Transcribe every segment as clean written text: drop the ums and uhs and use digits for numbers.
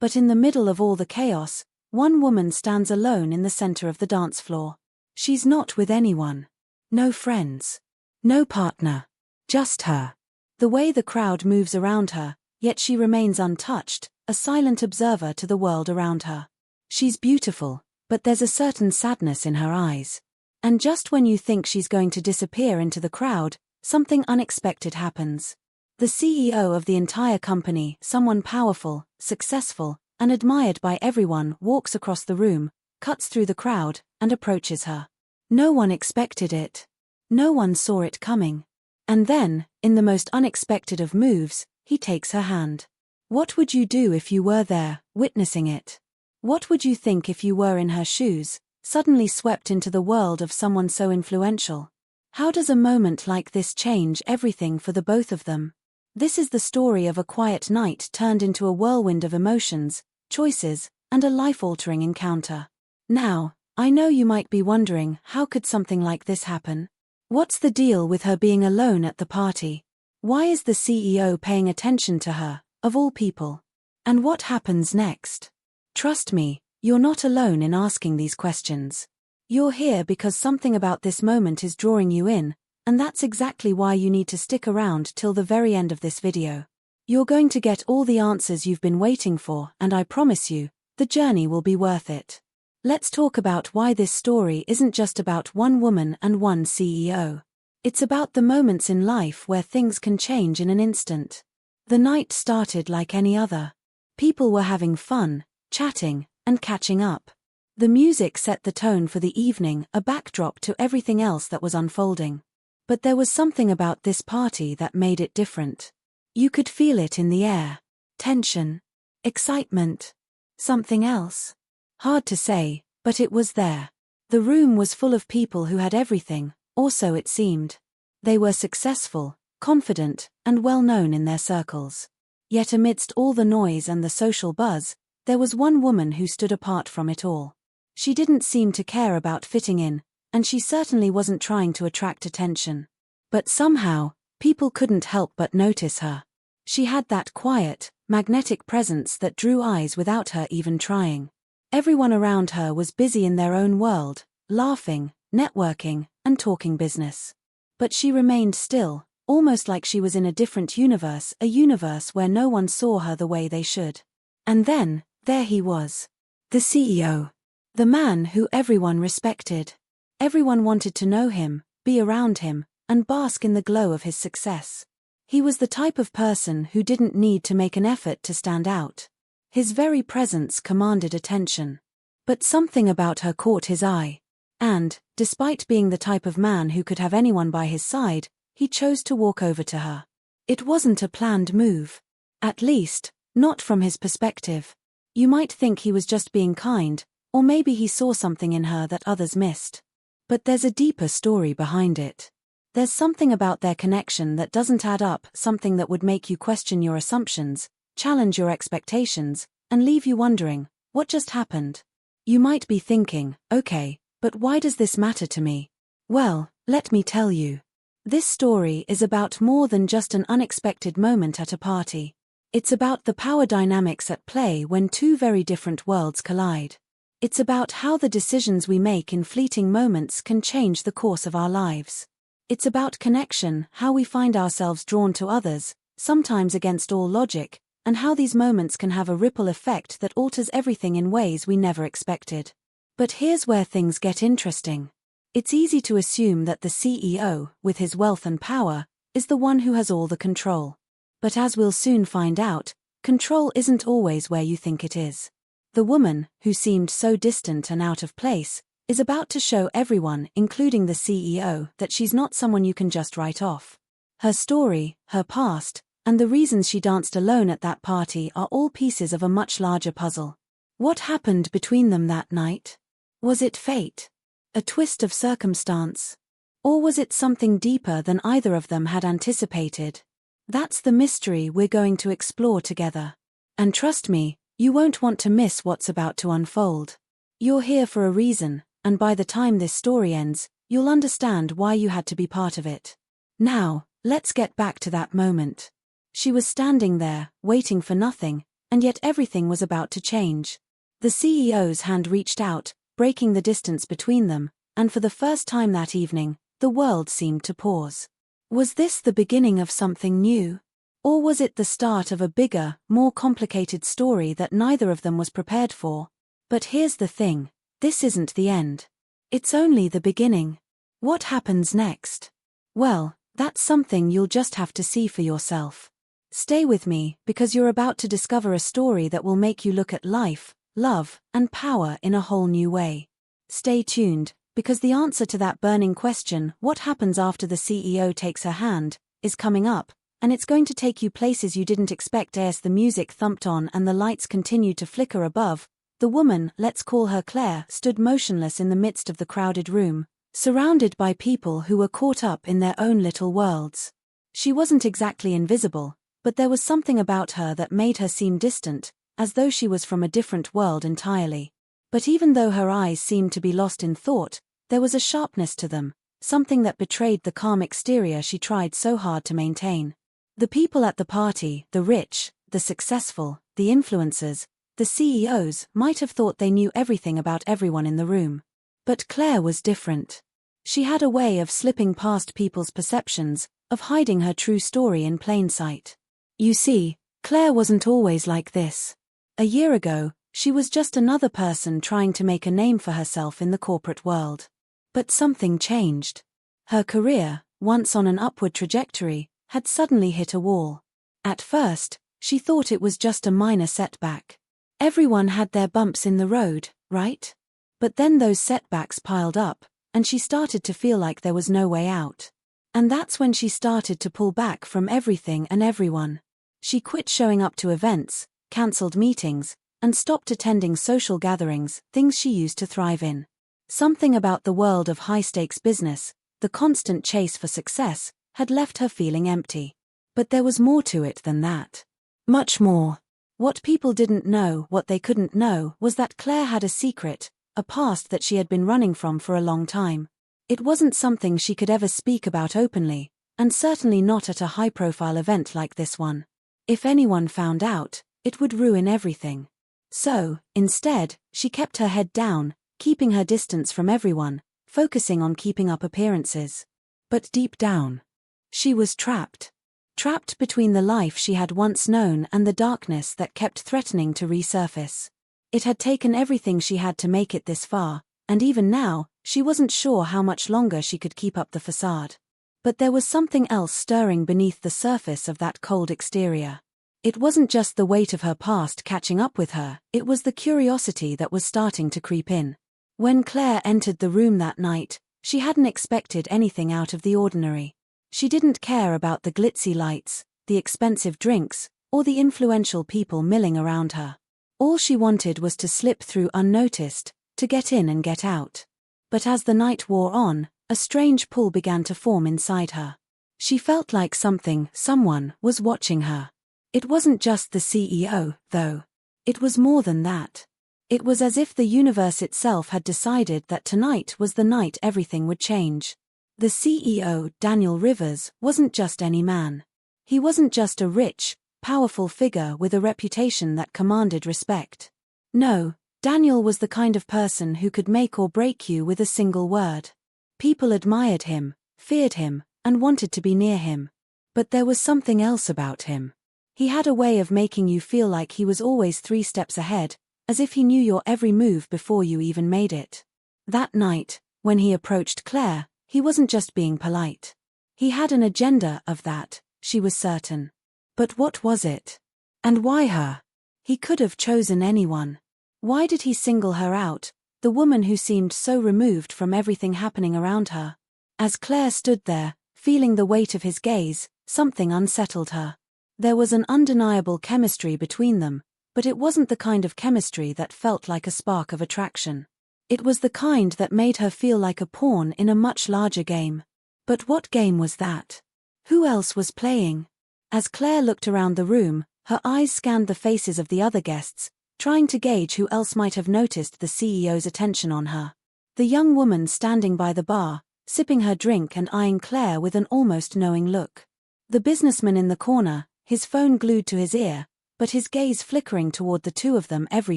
But in the middle of all the chaos, one woman stands alone in the center of the dance floor. She's not with anyone. No friends. No partner. Just her. The way the crowd moves around her, yet she remains untouched, a silent observer to the world around her. She's beautiful, but there's a certain sadness in her eyes. And just when you think she's going to disappear into the crowd, something unexpected happens. The CEO of the entire company, someone powerful, successful, and admired by everyone, walks across the room, cuts through the crowd, and approaches her. No one expected it. No one saw it coming. And then, in the most unexpected of moves, he takes her hand. What would you do if you were there, witnessing it? What would you think if you were in her shoes, suddenly swept into the world of someone so influential? How does a moment like this change everything for the both of them? This is the story of a quiet night turned into a whirlwind of emotions, choices, and a life-altering encounter. Now, I know you might be wondering, how could something like this happen? What's the deal with her being alone at the party? Why is the CEO paying attention to her, of all people? And what happens next? Trust me, you're not alone in asking these questions. You're here because something about this moment is drawing you in, and that's exactly why you need to stick around till the very end of this video. You're going to get all the answers you've been waiting for, and I promise you, the journey will be worth it. Let's talk about why this story isn't just about one woman and one CEO. It's about the moments in life where things can change in an instant. The night started like any other. People were having fun, chatting, and catching up. The music set the tone for the evening, a backdrop to everything else that was unfolding. But there was something about this party that made it different. You could feel it in the air. Tension. Excitement. Something else. Hard to say, but it was there. The room was full of people who had everything, or so it seemed. They were successful, confident, and well known in their circles. Yet amidst all the noise and the social buzz, there was one woman who stood apart from it all. She didn't seem to care about fitting in, and she certainly wasn't trying to attract attention. But somehow, people couldn't help but notice her. She had that quiet, magnetic presence that drew eyes without her even trying. Everyone around her was busy in their own world, laughing, networking, and talking business. But she remained still, almost like she was in a different universe, a universe where no one saw her the way they should. And then, there he was. The CEO. The man who everyone respected. Everyone wanted to know him, be around him, and bask in the glow of his success. He was the type of person who didn't need to make an effort to stand out. His very presence commanded attention. But something about her caught his eye. And, despite being the type of man who could have anyone by his side, he chose to walk over to her. It wasn't a planned move. At least, not from his perspective. You might think he was just being kind, or maybe he saw something in her that others missed. But there's a deeper story behind it. There's something about their connection that doesn't add up, something that would make you question your assumptions, challenge your expectations, and leave you wondering, what just happened? You might be thinking, okay, but why does this matter to me? Well, let me tell you. This story is about more than just an unexpected moment at a party. It's about the power dynamics at play when two very different worlds collide. It's about how the decisions we make in fleeting moments can change the course of our lives. It's about connection, how we find ourselves drawn to others, sometimes against all logic, and how these moments can have a ripple effect that alters everything in ways we never expected. But here's where things get interesting. It's easy to assume that the CEO, with his wealth and power, is the one who has all the control. But as we'll soon find out, control isn't always where you think it is. The woman, who seemed so distant and out of place, is about to show everyone, including the CEO, that she's not someone you can just write off. Her story, her past, and the reasons she danced alone at that party are all pieces of a much larger puzzle. What happened between them that night? Was it fate? A twist of circumstance? Or was it something deeper than either of them had anticipated? That's the mystery we're going to explore together. And trust me, you won't want to miss what's about to unfold. You're here for a reason, and by the time this story ends, you'll understand why you had to be part of it. Now, let's get back to that moment. She was standing there, waiting for nothing, and yet everything was about to change. The CEO's hand reached out, breaking the distance between them, and for the first time that evening, the world seemed to pause. Was this the beginning of something new? Or was it the start of a bigger, more complicated story that neither of them was prepared for? But here's the thing, this isn't the end. It's only the beginning. What happens next? Well, that's something you'll just have to see for yourself. Stay with me, because you're about to discover a story that will make you look at life, love, and power in a whole new way. Stay tuned, because the answer to that burning question, what happens after the CEO takes her hand, is coming up, and it's going to take you places you didn't expect. As the music thumped on and the lights continued to flicker above, the woman, let's call her Claire, stood motionless in the midst of the crowded room, surrounded by people who were caught up in their own little worlds. She wasn't exactly invisible, but there was something about her that made her seem distant, as though she was from a different world entirely. But even though her eyes seemed to be lost in thought, there was a sharpness to them, something that betrayed the calm exterior she tried so hard to maintain. The people at the party, the rich, the successful, the influencers, the CEOs, might have thought they knew everything about everyone in the room. But Claire was different. She had a way of slipping past people's perceptions, of hiding her true story in plain sight. You see, Claire wasn't always like this. A year ago, she was just another person trying to make a name for herself in the corporate world. But something changed. Her career, once on an upward trajectory, had suddenly hit a wall. At first, she thought it was just a minor setback. Everyone had their bumps in the road, right? But then those setbacks piled up, and she started to feel like there was no way out. And that's when she started to pull back from everything and everyone. She quit showing up to events, cancelled meetings, and stopped attending social gatherings, things she used to thrive in. Something about the world of high-stakes business, the constant chase for success, had left her feeling empty. But there was more to it than that. Much more. What people didn't know, what they couldn't know, was that Claire had a secret, a past that she had been running from for a long time. It wasn't something she could ever speak about openly, and certainly not at a high-profile event like this one. If anyone found out, it would ruin everything. So, instead, she kept her head down, keeping her distance from everyone, focusing on keeping up appearances. But deep down, she was trapped. Trapped between the life she had once known and the darkness that kept threatening to resurface. It had taken everything she had to make it this far, and even now, she wasn't sure how much longer she could keep up the facade. But there was something else stirring beneath the surface of that cold exterior. It wasn't just the weight of her past catching up with her, it was the curiosity that was starting to creep in. When Claire entered the room that night, she hadn't expected anything out of the ordinary. She didn't care about the glitzy lights, the expensive drinks, or the influential people milling around her. All she wanted was to slip through unnoticed, to get in and get out. But as the night wore on, a strange pull began to form inside her. She felt like someone was watching her. It wasn't just the CEO, though. It was more than that. It was as if the universe itself had decided that tonight was the night everything would change. The CEO, Daniel Rivers, wasn't just any man. He wasn't just a rich, powerful figure with a reputation that commanded respect. No, Daniel was the kind of person who could make or break you with a single word. People admired him, feared him, and wanted to be near him. But there was something else about him. He had a way of making you feel like he was always 3 steps ahead, as if he knew your every move before you even made it. That night, when he approached Claire, he wasn't just being polite. He had an agenda of that, she was certain. But what was it? And why her? He could have chosen anyone. Why did he single her out, the woman who seemed so removed from everything happening around her? As Claire stood there, feeling the weight of his gaze, something unsettled her. There was an undeniable chemistry between them, but it wasn't the kind of chemistry that felt like a spark of attraction. It was the kind that made her feel like a pawn in a much larger game. But what game was that? Who else was playing? As Claire looked around the room, her eyes scanned the faces of the other guests, trying to gauge who else might have noticed the CEO's attention on her. The young woman standing by the bar, sipping her drink and eyeing Claire with an almost knowing look. The businessman in the corner, his phone glued to his ear, but his gaze flickering toward the two of them every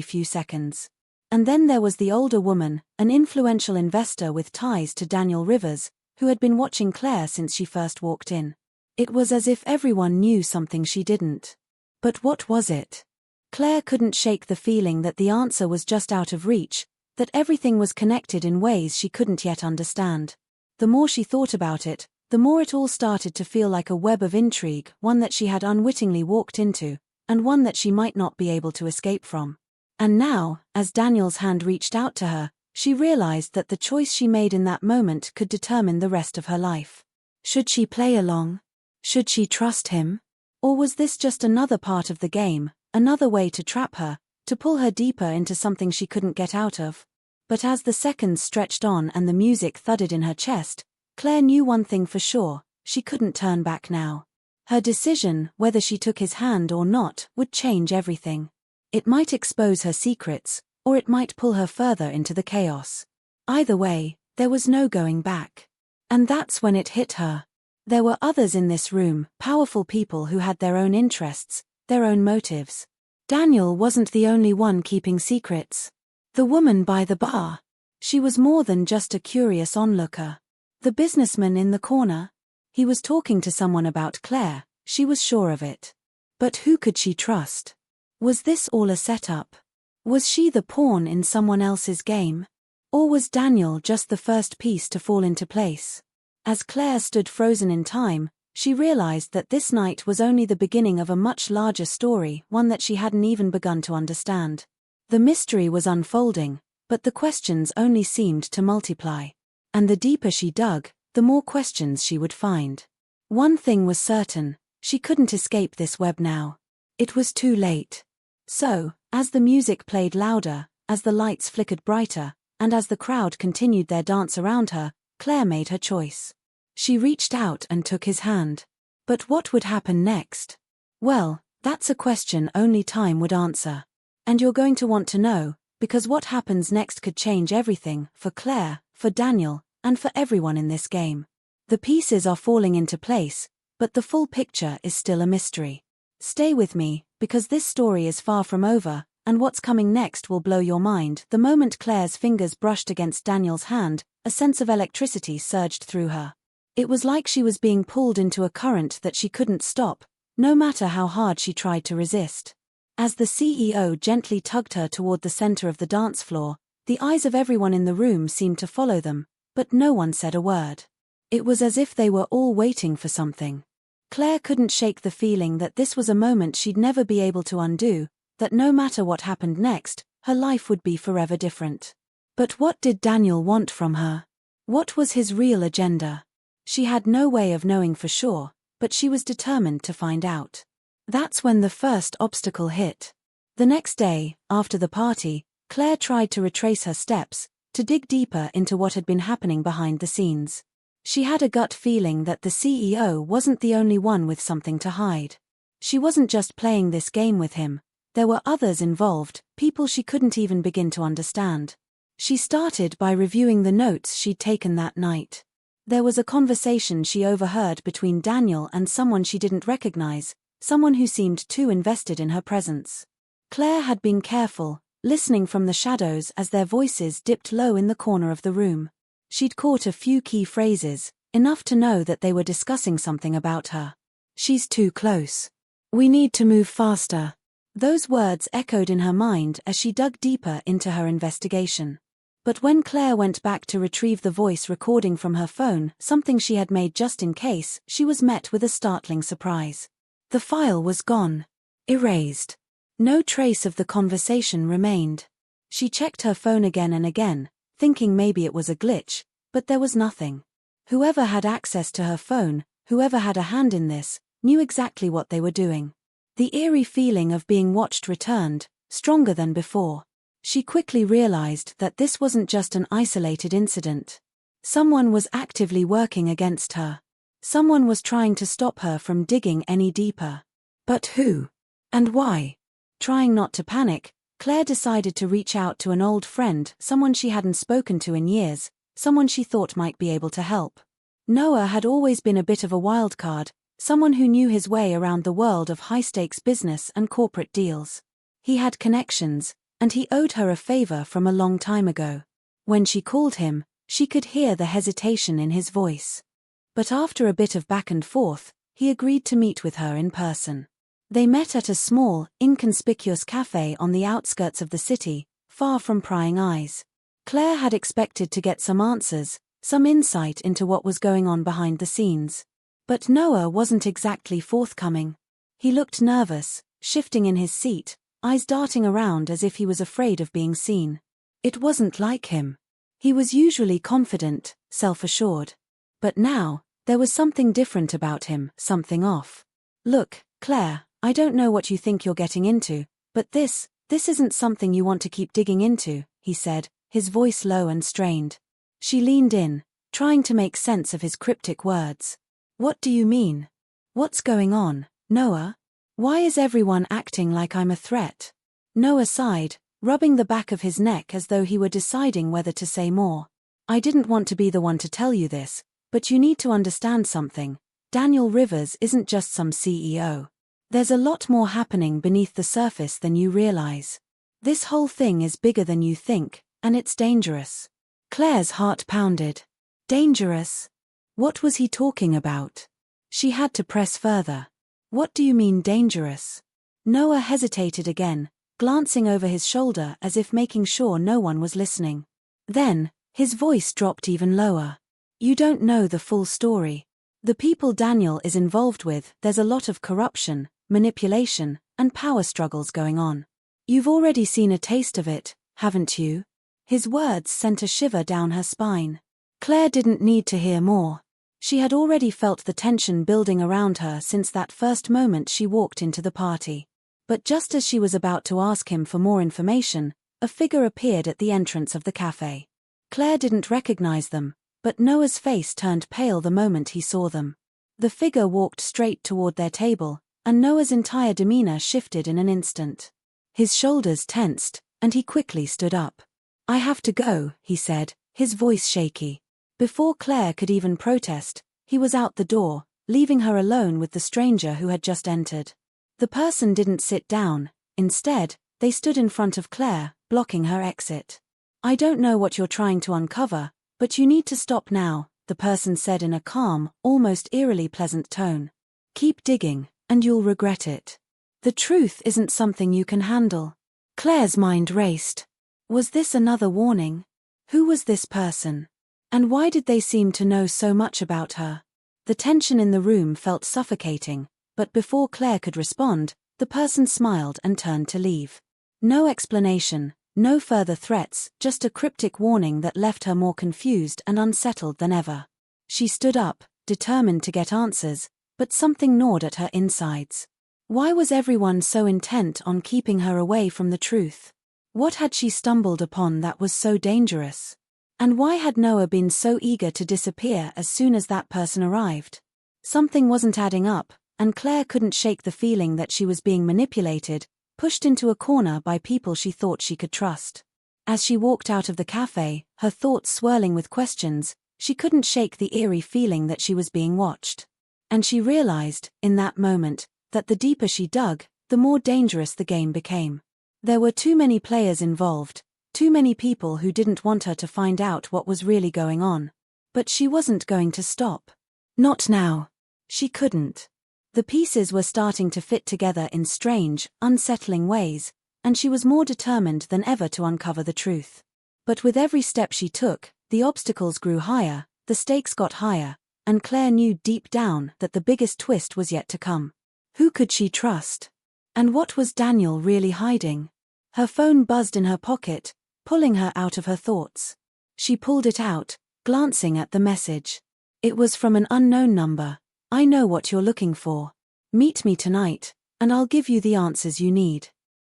few seconds. And then there was the older woman, an influential investor with ties to Daniel Rivers, who had been watching Claire since she first walked in. It was as if everyone knew something she didn't. But what was it? Claire couldn't shake the feeling that the answer was just out of reach, that everything was connected in ways she couldn't yet understand. The more she thought about it, the more it all started to feel like a web of intrigue, one that she had unwittingly walked into, and one that she might not be able to escape from. And now, as Daniel's hand reached out to her, she realized that the choice she made in that moment could determine the rest of her life. Should she play along? Should she trust him? Or was this just another part of the game, another way to trap her, to pull her deeper into something she couldn't get out of? But as the seconds stretched on and the music thudded in her chest, Claire knew one thing for sure: she couldn't turn back now. Her decision, whether she took his hand or not, would change everything. It might expose her secrets, or it might pull her further into the chaos. Either way, there was no going back. And that's when it hit her. There were others in this room, powerful people who had their own interests, their own motives. Daniel wasn't the only one keeping secrets. The woman by the bar. She was more than just a curious onlooker. The businessman in the corner. He was talking to someone about Claire, she was sure of it. But who could she trust? Was this all a setup? Was she the pawn in someone else's game? Or was Daniel just the first piece to fall into place? As Claire stood frozen in time, she realized that this night was only the beginning of a much larger story, one that she hadn't even begun to understand. The mystery was unfolding, but the questions only seemed to multiply. And the deeper she dug, the more questions she would find. One thing was certain: she couldn't escape this web now. It was too late. So, as the music played louder, as the lights flickered brighter, and as the crowd continued their dance around her, Claire made her choice. She reached out and took his hand. But what would happen next? Well, that's a question only time would answer. And you're going to want to know, because what happens next could change everything, for Claire, for Daniel, and for everyone in this game. The pieces are falling into place, but the full picture is still a mystery. Stay with me, because this story is far from over, and what's coming next will blow your mind. The moment Claire's fingers brushed against Daniel's hand, a sense of electricity surged through her. It was like she was being pulled into a current that she couldn't stop, no matter how hard she tried to resist. As the CEO gently tugged her toward the center of the dance floor, the eyes of everyone in the room seemed to follow them, but no one said a word. It was as if they were all waiting for something. Claire couldn't shake the feeling that this was a moment she'd never be able to undo, that no matter what happened next, her life would be forever different. But what did Daniel want from her? What was his real agenda? She had no way of knowing for sure, but she was determined to find out. That's when the first obstacle hit. The next day, after the party, Claire tried to retrace her steps, to dig deeper into what had been happening behind the scenes. She had a gut feeling that the CEO wasn't the only one with something to hide. She wasn't just playing this game with him. There were others involved, people she couldn't even begin to understand. She started by reviewing the notes she'd taken that night. There was a conversation she overheard between Daniel and someone she didn't recognize, someone who seemed too invested in her presence. Claire had been careful, listening from the shadows as their voices dipped low in the corner of the room. She'd caught a few key phrases, enough to know that they were discussing something about her. "She's too close. We need to move faster." Those words echoed in her mind as she dug deeper into her investigation. But when Claire went back to retrieve the voice recording from her phone, something she had made just in case, she was met with a startling surprise. The file was gone. Erased. No trace of the conversation remained. She checked her phone again and again, thinking maybe it was a glitch, but there was nothing. Whoever had access to her phone, whoever had a hand in this, knew exactly what they were doing. The eerie feeling of being watched returned, stronger than before. She quickly realized that this wasn't just an isolated incident. Someone was actively working against her. Someone was trying to stop her from digging any deeper. But who? And why? Trying not to panic, Claire decided to reach out to an old friend, someone she hadn't spoken to in years, someone she thought might be able to help. Noah had always been a bit of a wild card, someone who knew his way around the world of high-stakes business and corporate deals. He had connections, and he owed her a favor from a long time ago. When she called him, she could hear the hesitation in his voice. But after a bit of back and forth, he agreed to meet with her in person. They met at a small, inconspicuous cafe on the outskirts of the city, far from prying eyes. Claire had expected to get some answers, some insight into what was going on behind the scenes. But Noah wasn't exactly forthcoming. He looked nervous, shifting in his seat, eyes darting around as if he was afraid of being seen. It wasn't like him. He was usually confident, self-assured. But now, there was something different about him, something off. "Look, Claire, I don't know what you think you're getting into, but this isn't something you want to keep digging into," he said, his voice low and strained. She leaned in, trying to make sense of his cryptic words. "What do you mean? What's going on, Noah? Why is everyone acting like I'm a threat?" Noah sighed, rubbing the back of his neck as though he were deciding whether to say more. "I didn't want to be the one to tell you this, but you need to understand something. Daniel Rivers isn't just some CEO. There's a lot more happening beneath the surface than you realize. This whole thing is bigger than you think, and it's dangerous." Claire's heart pounded. Dangerous? What was he talking about? She had to press further. "What do you mean dangerous?" Noah hesitated again, glancing over his shoulder as if making sure no one was listening. Then, his voice dropped even lower. "You don't know the full story. The people Daniel is involved with, there's a lot of corruption, manipulation, and power struggles going on. You've already seen a taste of it, haven't you?" His words sent a shiver down her spine. Claire didn't need to hear more. She had already felt the tension building around her since that first moment she walked into the party. But just as she was about to ask him for more information, a figure appeared at the entrance of the cafe. Claire didn't recognize them, but Noah's face turned pale the moment he saw them. The figure walked straight toward their table, and Noah's entire demeanor shifted in an instant. His shoulders tensed, and he quickly stood up. "I have to go," he said, his voice shaky. Before Claire could even protest, he was out the door, leaving her alone with the stranger who had just entered. The person didn't sit down. Instead, they stood in front of Claire, blocking her exit. "I don't know what you're trying to uncover, but you need to stop now," the person said in a calm, almost eerily pleasant tone. "Keep digging, and you'll regret it. The truth isn't something you can handle." Claire's mind raced. Was this another warning? Who was this person? And why did they seem to know so much about her? The tension in the room felt suffocating, but before Claire could respond, the person smiled and turned to leave. No explanation, no further threats, just a cryptic warning that left her more confused and unsettled than ever. She stood up, determined to get answers, but something gnawed at her insides. Why was everyone so intent on keeping her away from the truth? What had she stumbled upon that was so dangerous? And why had Noah been so eager to disappear as soon as that person arrived? Something wasn't adding up, and Claire couldn't shake the feeling that she was being manipulated, pushed into a corner by people she thought she could trust. As she walked out of the cafe, her thoughts swirling with questions, she couldn't shake the eerie feeling that she was being watched. And she realized, in that moment, that the deeper she dug, the more dangerous the game became. There were too many players involved, too many people who didn't want her to find out what was really going on. But she wasn't going to stop. Not now. She couldn't. The pieces were starting to fit together in strange, unsettling ways, and she was more determined than ever to uncover the truth. But with every step she took, the obstacles grew higher, the stakes got higher, and Claire knew deep down that the biggest twist was yet to come. Who could she trust? And what was Daniel really hiding? Her phone buzzed in her pocket, pulling her out of her thoughts. She pulled it out, glancing at the message. It was from an unknown number. "I know what you're looking for. Meet me tonight, and I'll give you the answers you need.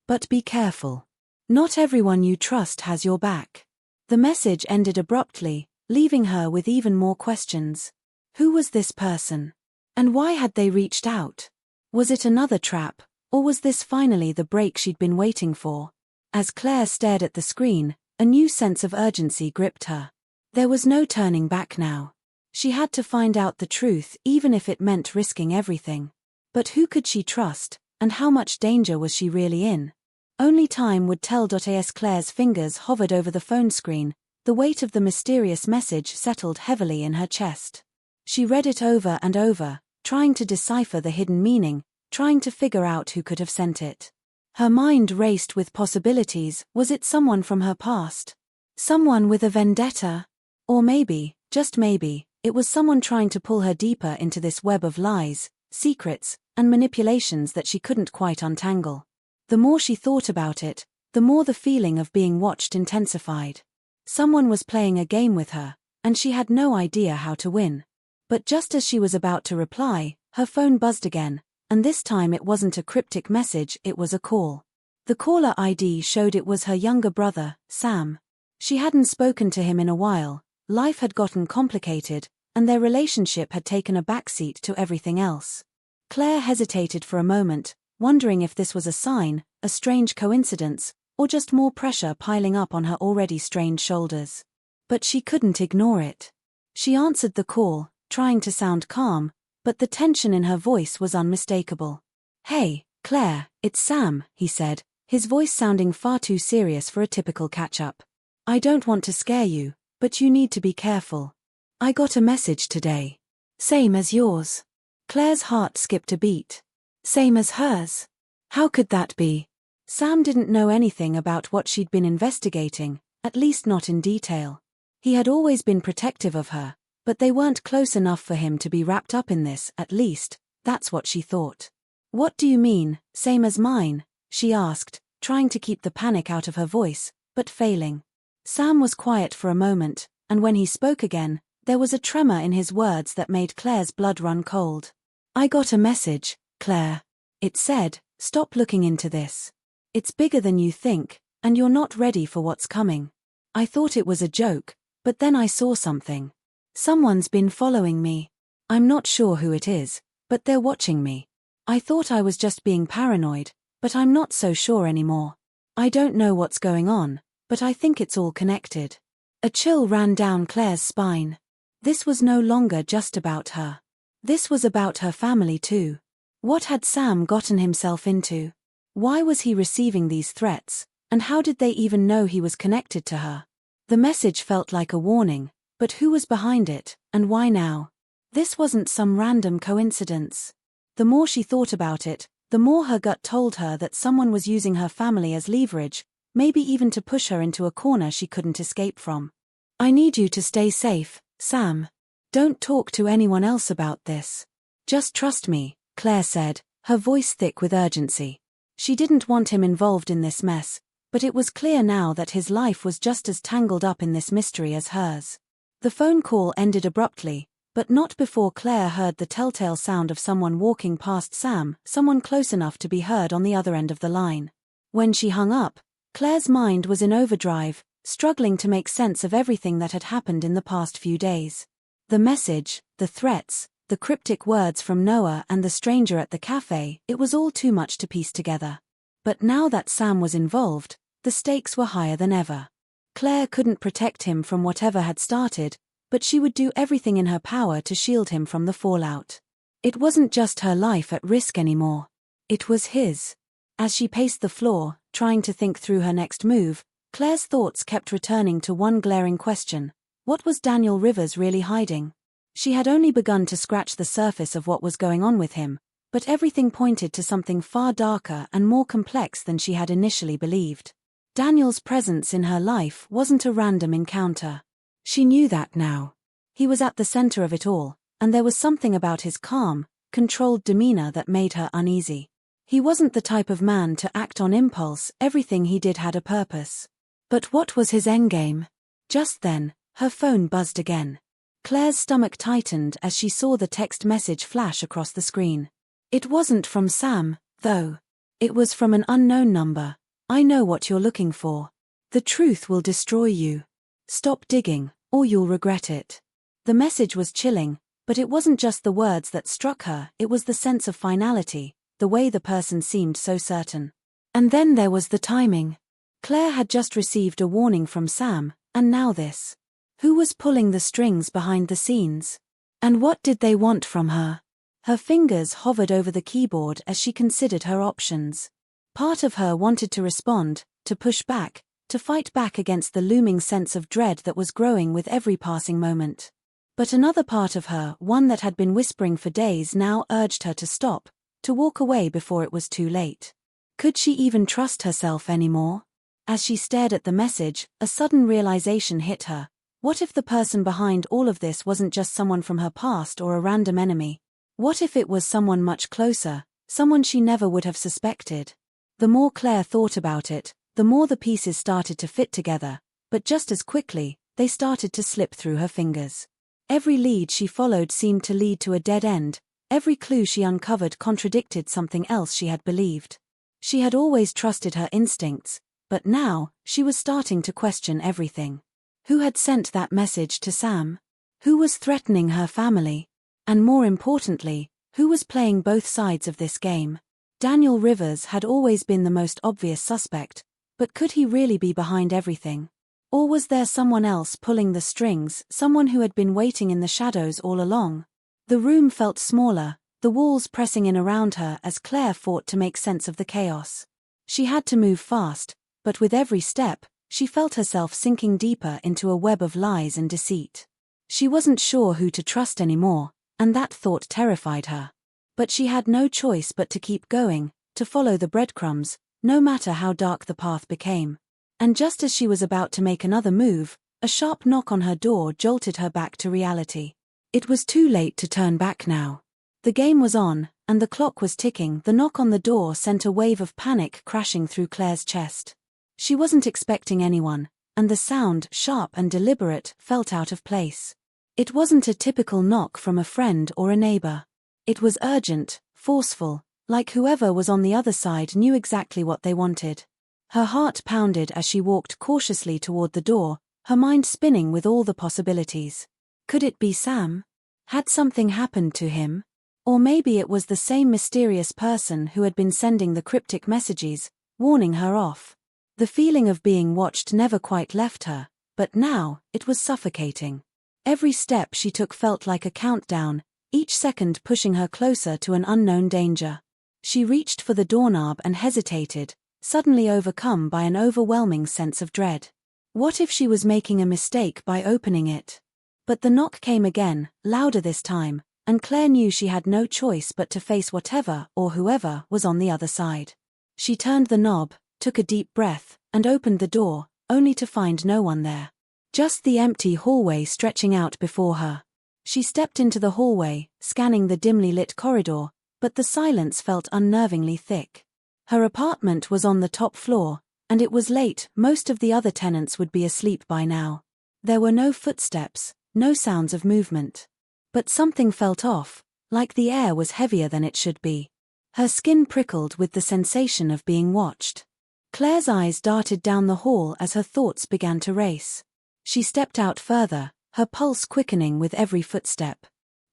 But be careful. Not everyone you trust has your back." The message ended abruptly, leaving her with even more questions. Who was this person? And why had they reached out? Was it another trap, or was this finally the break she'd been waiting for? As Claire stared at the screen, a new sense of urgency gripped her. There was no turning back now. She had to find out the truth even if it meant risking everything. But who could she trust, and how much danger was she really in? Only time would tell. As Claire's fingers hovered over the phone screen, the weight of the mysterious message settled heavily in her chest. She read it over and over, trying to decipher the hidden meaning, trying to figure out who could have sent it. Her mind raced with possibilities. Was it someone from her past? Someone with a vendetta? Or maybe, just maybe, it was someone trying to pull her deeper into this web of lies, secrets, and manipulations that she couldn't quite untangle. The more she thought about it, the more the feeling of being watched intensified. Someone was playing a game with her, and she had no idea how to win. But just as she was about to reply, her phone buzzed again, and this time it wasn't a cryptic message, it was a call. The caller ID showed it was her younger brother, Sam. She hadn't spoken to him in a while, life had gotten complicated, and their relationship had taken a backseat to everything else. Claire hesitated for a moment, wondering if this was a sign, a strange coincidence, or just more pressure piling up on her already strained shoulders. But she couldn't ignore it. She answered the call, trying to sound calm, but the tension in her voice was unmistakable. "Hey, Claire, it's Sam," he said, his voice sounding far too serious for a typical catch-up. "I don't want to scare you, but you need to be careful. I got a message today. Same as yours." Claire's heart skipped a beat. Same as hers? How could that be? Sam didn't know anything about what she'd been investigating, at least not in detail. He had always been protective of her, but they weren't close enough for him to be wrapped up in this, at least, that's what she thought. "What do you mean, same as mine?" she asked, trying to keep the panic out of her voice, but failing. Sam was quiet for a moment, and when he spoke again, there was a tremor in his words that made Claire's blood run cold. "I got a message, Claire. It said, stop looking into this. It's bigger than you think, and you're not ready for what's coming. I thought it was a joke, but then I saw something. Someone's been following me. I'm not sure who it is, but they're watching me. I thought I was just being paranoid, but I'm not so sure anymore. I don't know what's going on, but I think it's all connected." A chill ran down Claire's spine. This was no longer just about her. This was about her family too. What had Sam gotten himself into? Why was he receiving these threats, and how did they even know he was connected to her? The message felt like a warning, but who was behind it, and why now? This wasn't some random coincidence. The more she thought about it, the more her gut told her that someone was using her family as leverage, maybe even to push her into a corner she couldn't escape from. "I need you to stay safe, Sam. Don't talk to anyone else about this. Just trust me," Claire said, her voice thick with urgency. She didn't want him involved in this mess, but it was clear now that his life was just as tangled up in this mystery as hers. The phone call ended abruptly, but not before Claire heard the telltale sound of someone walking past Sam, someone close enough to be heard on the other end of the line. When she hung up, Claire's mind was in overdrive, struggling to make sense of everything that had happened in the past few days. The message, the threats, the cryptic words from Noah and the stranger at the cafe, it was all too much to piece together. But now that Sam was involved, the stakes were higher than ever. Claire couldn't protect him from whatever had started, but she would do everything in her power to shield him from the fallout. It wasn't just her life at risk anymore. It was his. As she paced the floor, trying to think through her next move, Claire's thoughts kept returning to one glaring question. What was Daniel Rivers really hiding? She had only begun to scratch the surface of what was going on with him, but everything pointed to something far darker and more complex than she had initially believed. Daniel's presence in her life wasn't a random encounter. She knew that now. He was at the center of it all, and there was something about his calm, controlled demeanor that made her uneasy. He wasn't the type of man to act on impulse, everything he did had a purpose. But what was his endgame? Just then, her phone buzzed again. Claire's stomach tightened as she saw the text message flash across the screen. It wasn't from Sam, though. It was from an unknown number. "I know what you're looking for. The truth will destroy you. Stop digging, or you'll regret it." The message was chilling, but it wasn't just the words that struck her, it was the sense of finality, the way the person seemed so certain. And then there was the timing. Claire had just received a warning from Sam, and now this. Who was pulling the strings behind the scenes? And what did they want from her? Her fingers hovered over the keyboard as she considered her options. Part of her wanted to respond, to push back, to fight back against the looming sense of dread that was growing with every passing moment. But another part of her, one that had been whispering for days, now urged her to stop, to walk away before it was too late. Could she even trust herself anymore? As she stared at the message, a sudden realization hit her. What if the person behind all of this wasn't just someone from her past or a random enemy? What if it was someone much closer, someone she never would have suspected? The more Claire thought about it, the more the pieces started to fit together, but just as quickly, they started to slip through her fingers. Every lead she followed seemed to lead to a dead end, every clue she uncovered contradicted something else she had believed. She had always trusted her instincts, but now, she was starting to question everything. Who had sent that message to Sam? Who was threatening her family? And more importantly, who was playing both sides of this game? Daniel Rivers had always been the most obvious suspect, but could he really be behind everything? Or was there someone else pulling the strings, someone who had been waiting in the shadows all along? The room felt smaller, the walls pressing in around her as Claire fought to make sense of the chaos. She had to move fast, but with every step, she felt herself sinking deeper into a web of lies and deceit. She wasn't sure who to trust anymore, and that thought terrified her. But she had no choice but to keep going, to follow the breadcrumbs, no matter how dark the path became. And just as she was about to make another move, a sharp knock on her door jolted her back to reality. It was too late to turn back now. The game was on, and the clock was ticking. The knock on the door sent a wave of panic crashing through Claire's chest. She wasn't expecting anyone, and the sound, sharp and deliberate, felt out of place. It wasn't a typical knock from a friend or a neighbor. It was urgent, forceful, like whoever was on the other side knew exactly what they wanted. Her heart pounded as she walked cautiously toward the door, her mind spinning with all the possibilities. Could it be Sam? Had something happened to him? Or maybe it was the same mysterious person who had been sending the cryptic messages, warning her off. The feeling of being watched never quite left her, but now, it was suffocating. Every step she took felt like a countdown, each second pushing her closer to an unknown danger. She reached for the doorknob and hesitated, suddenly overcome by an overwhelming sense of dread. What if she was making a mistake by opening it? But the knock came again, louder this time, and Claire knew she had no choice but to face whatever or whoever was on the other side. She turned the knob, took a deep breath, and opened the door, only to find no one there. Just the empty hallway stretching out before her. She stepped into the hallway, scanning the dimly lit corridor, but the silence felt unnervingly thick. Her apartment was on the top floor, and it was late. Most of the other tenants would be asleep by now. There were no footsteps, no sounds of movement. But something felt off, like the air was heavier than it should be. Her skin prickled with the sensation of being watched. Claire's eyes darted down the hall as her thoughts began to race. She stepped out further, her pulse quickening with every footstep.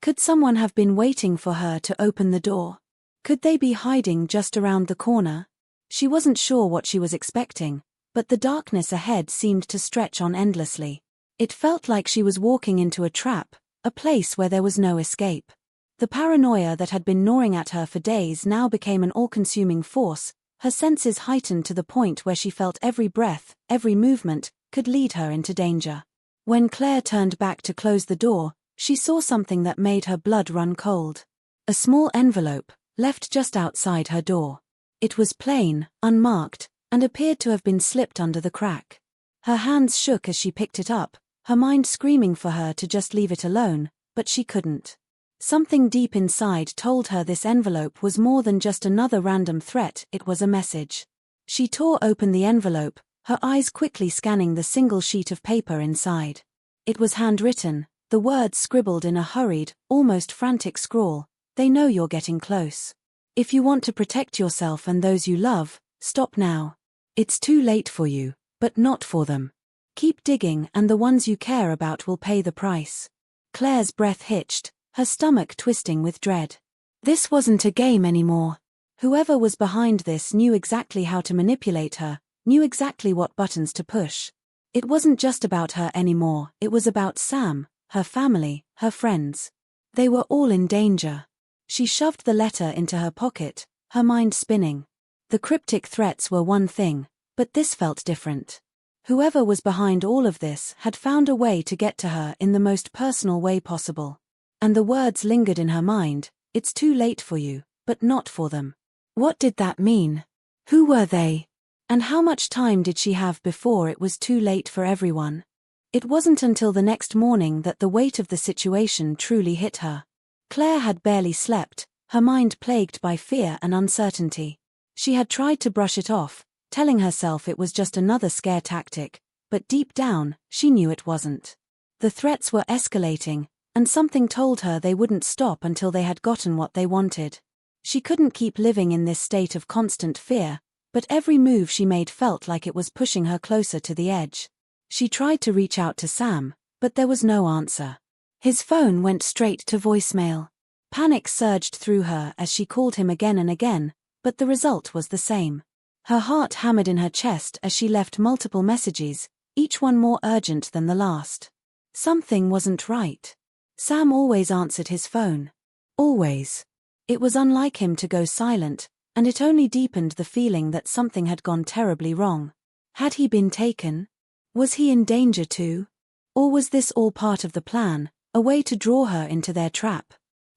Could someone have been waiting for her to open the door? Could they be hiding just around the corner? She wasn't sure what she was expecting, but the darkness ahead seemed to stretch on endlessly. It felt like she was walking into a trap, a place where there was no escape. The paranoia that had been gnawing at her for days now became an all-consuming force, her senses heightened to the point where she felt every breath, every movement, could lead her into danger. When Claire turned back to close the door, she saw something that made her blood run cold. A small envelope, left just outside her door. It was plain, unmarked, and appeared to have been slipped under the crack. Her hands shook as she picked it up, her mind screaming for her to just leave it alone, but she couldn't. Something deep inside told her this envelope was more than just another random threat, it was a message. She tore open the envelope, her eyes quickly scanning the single sheet of paper inside. It was handwritten, the words scribbled in a hurried, almost frantic scrawl. They know you're getting close. If you want to protect yourself and those you love, stop now. It's too late for you, but not for them. Keep digging and the ones you care about will pay the price. Claire's breath hitched, her stomach twisting with dread. This wasn't a game anymore. Whoever was behind this knew exactly how to manipulate her, knew exactly what buttons to push. It wasn't just about her anymore, it was about Sam, her family, her friends. They were all in danger. She shoved the letter into her pocket, her mind spinning. The cryptic threats were one thing, but this felt different. Whoever was behind all of this had found a way to get to her in the most personal way possible. And the words lingered in her mind, "It's too late for you, but not for them." What did that mean? Who were they? And how much time did she have before it was too late for everyone? It wasn't until the next morning that the weight of the situation truly hit her. Claire had barely slept, her mind plagued by fear and uncertainty. She had tried to brush it off, telling herself it was just another scare tactic, but deep down, she knew it wasn't. The threats were escalating, and something told her they wouldn't stop until they had gotten what they wanted. She couldn't keep living in this state of constant fear, but every move she made felt like it was pushing her closer to the edge. She tried to reach out to Sam, but there was no answer. His phone went straight to voicemail. Panic surged through her as she called him again and again, but the result was the same. Her heart hammered in her chest as she left multiple messages, each one more urgent than the last. Something wasn't right. Sam always answered his phone. Always. It was unlike him to go silent, and it only deepened the feeling that something had gone terribly wrong. Had he been taken? Was he in danger too? Or was this all part of the plan, a way to draw her into their trap?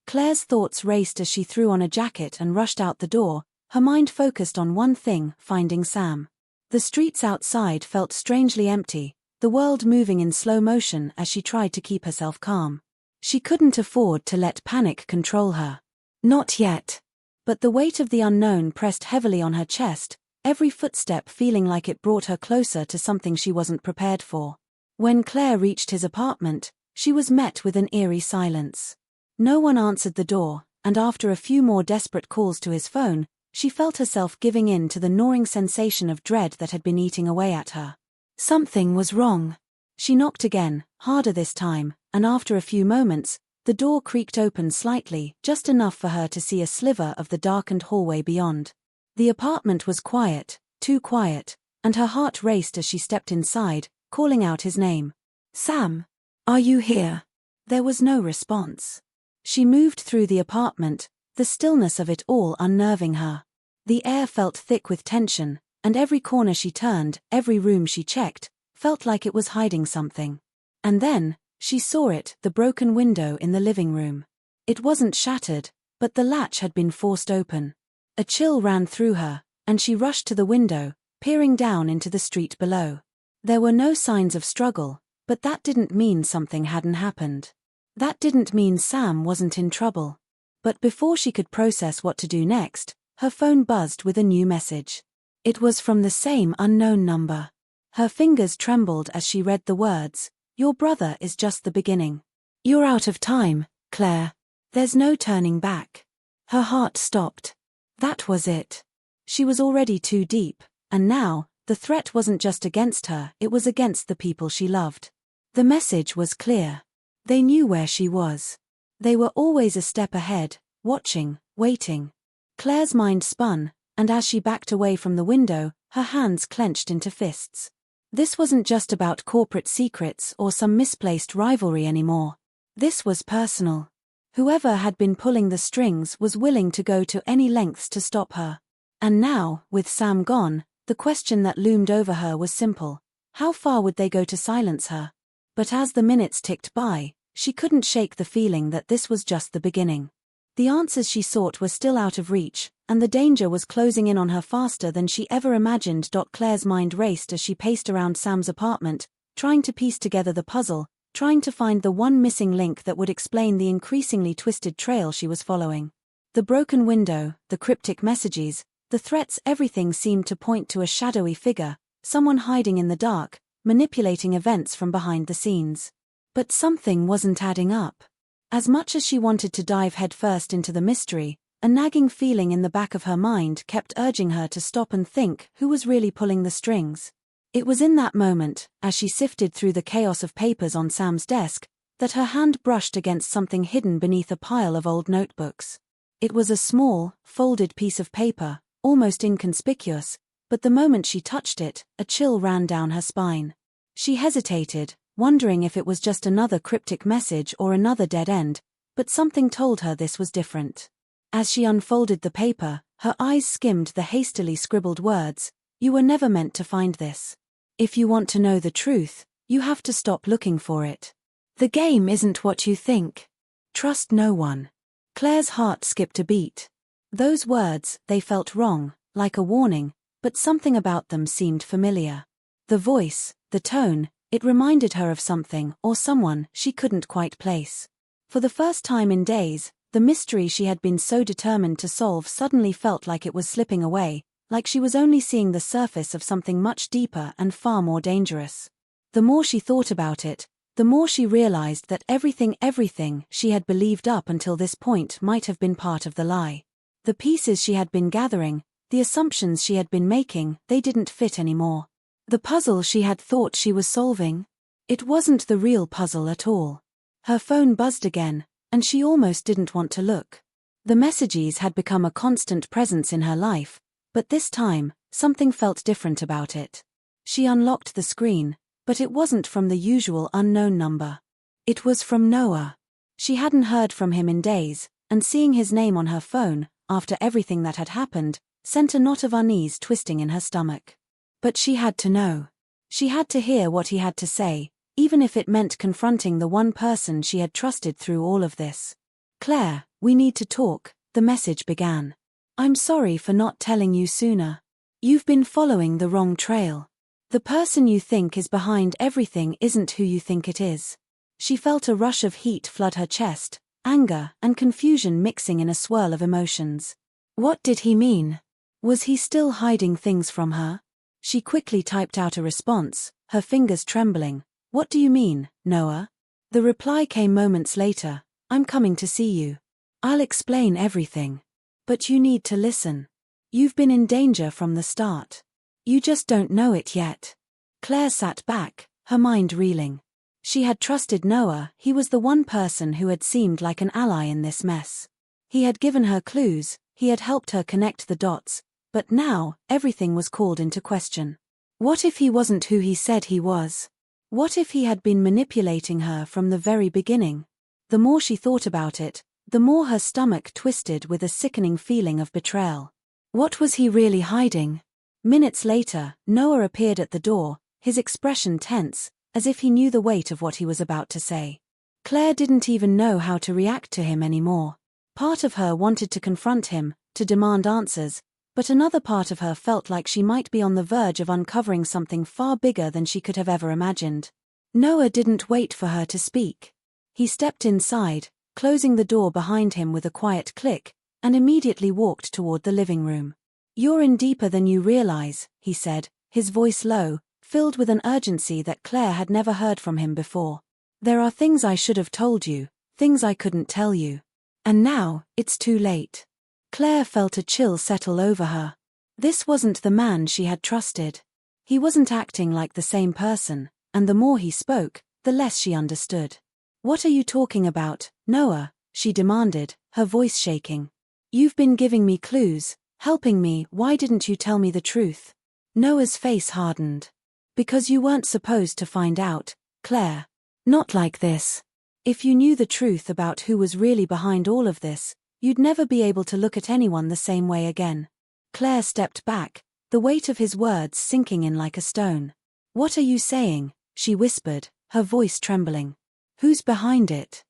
Claire's thoughts raced as she threw on a jacket and rushed out the door, her mind focused on one thing, finding Sam. The streets outside felt strangely empty, the world moving in slow motion as she tried to keep herself calm. She couldn't afford to let panic control her. Not yet. But the weight of the unknown pressed heavily on her chest, every footstep feeling like it brought her closer to something she wasn't prepared for. When Claire reached his apartment, she was met with an eerie silence. No one answered the door, and after a few more desperate calls to his phone, she felt herself giving in to the gnawing sensation of dread that had been eating away at her. Something was wrong. She knocked again, harder this time, and after a few moments, the door creaked open slightly, just enough for her to see a sliver of the darkened hallway beyond. The apartment was quiet, too quiet, and her heart raced as she stepped inside, calling out his name. "Sam, are you here?" There was no response. She moved through the apartment, the stillness of it all unnerving her. The air felt thick with tension, and every corner she turned, every room she checked, felt like it was hiding something. And then, she saw it, the broken window in the living room. It wasn't shattered, but the latch had been forced open. A chill ran through her, and she rushed to the window, peering down into the street below. There were no signs of struggle, but that didn't mean something hadn't happened. That didn't mean Sam wasn't in trouble. But before she could process what to do next, her phone buzzed with a new message. It was from the same unknown number. Her fingers trembled as she read the words, "Your brother is just the beginning. You're out of time, Claire. There's no turning back." Her heart stopped. That was it. She was already too deep, and now, the threat wasn't just against her, it was against the people she loved. The message was clear. They knew where she was. They were always a step ahead, watching, waiting. Claire's mind spun, and as she backed away from the window, her hands clenched into fists. This wasn't just about corporate secrets or some misplaced rivalry anymore. This was personal. Whoever had been pulling the strings was willing to go to any lengths to stop her. And now, with Sam gone, the question that loomed over her was simple. How far would they go to silence her? But as the minutes ticked by, she couldn't shake the feeling that this was just the beginning. The answers she sought were still out of reach, and the danger was closing in on her faster than she ever imagined. Claire's mind raced as she paced around Sam's apartment, trying to piece together the puzzle, trying to find the one missing link that would explain the increasingly twisted trail she was following. The broken window, the cryptic messages, the threats, everything seemed to point to a shadowy figure, someone hiding in the dark, manipulating events from behind the scenes. But something wasn't adding up. As much as she wanted to dive headfirst into the mystery, a nagging feeling in the back of her mind kept urging her to stop and think who was really pulling the strings. It was in that moment, as she sifted through the chaos of papers on Sam's desk, that her hand brushed against something hidden beneath a pile of old notebooks. It was a small, folded piece of paper, almost inconspicuous, but the moment she touched it, a chill ran down her spine. She hesitated, wondering if it was just another cryptic message or another dead end, but something told her this was different. As she unfolded the paper, her eyes skimmed the hastily scribbled words, "You were never meant to find this. If you want to know the truth, you have to stop looking for it. The game isn't what you think. Trust no one." Claire's heart skipped a beat. Those words, they felt wrong, like a warning, but something about them seemed familiar. The voice, the tone, it reminded her of something or someone she couldn't quite place. For the first time in days, the mystery she had been so determined to solve suddenly felt like it was slipping away, like she was only seeing the surface of something much deeper and far more dangerous. The more she thought about it, the more she realized that everything she had believed up until this point might have been part of the lie. The pieces she had been gathering, the assumptions she had been making, they didn't fit anymore. The puzzle she had thought she was solving, it wasn't the real puzzle at all. Her phone buzzed again, and she almost didn't want to look. The messages had become a constant presence in her life, but this time, something felt different about it. She unlocked the screen, but it wasn't from the usual unknown number. It was from Noah. She hadn't heard from him in days, and seeing his name on her phone, after everything that had happened, sent a knot of unease twisting in her stomach. But she had to know. She had to hear what he had to say, even if it meant confronting the one person she had trusted through all of this. "Claire, we need to talk," the message began. "I'm sorry for not telling you sooner. You've been following the wrong trail. The person you think is behind everything isn't who you think it is." She felt a rush of heat flood her chest, anger and confusion mixing in a swirl of emotions. What did he mean? Was he still hiding things from her? She quickly typed out a response, her fingers trembling. "What do you mean, Noah?" The reply came moments later. "I'm coming to see you. I'll explain everything. But you need to listen. You've been in danger from the start. You just don't know it yet." Claire sat back, her mind reeling. She had trusted Noah. He was the one person who had seemed like an ally in this mess. He had given her clues, he had helped her connect the dots, but now, everything was called into question. What if he wasn't who he said he was? What if he had been manipulating her from the very beginning? The more she thought about it, the more her stomach twisted with a sickening feeling of betrayal. What was he really hiding? Minutes later, Noah appeared at the door, his expression tense, as if he knew the weight of what he was about to say. Claire didn't even know how to react to him anymore. Part of her wanted to confront him, to demand answers, but another part of her felt like she might be on the verge of uncovering something far bigger than she could have ever imagined. Noah didn't wait for her to speak. He stepped inside, closing the door behind him with a quiet click, and immediately walked toward the living room. "You're in deeper than you realize," he said, his voice low, filled with an urgency that Claire had never heard from him before. "There are things I should have told you, things I couldn't tell you. And now, it's too late." Claire felt a chill settle over her. This wasn't the man she had trusted. He wasn't acting like the same person, and the more he spoke, the less she understood. "What are you talking about, Noah?" she demanded, her voice shaking. "You've been giving me clues, helping me, why didn't you tell me the truth?" Noah's face hardened. "Because you weren't supposed to find out, Claire. Not like this. If you knew the truth about who was really behind all of this, you'd never be able to look at anyone the same way again." Claire stepped back, the weight of his words sinking in like a stone. "What are you saying?" she whispered, her voice trembling. "Who's behind it?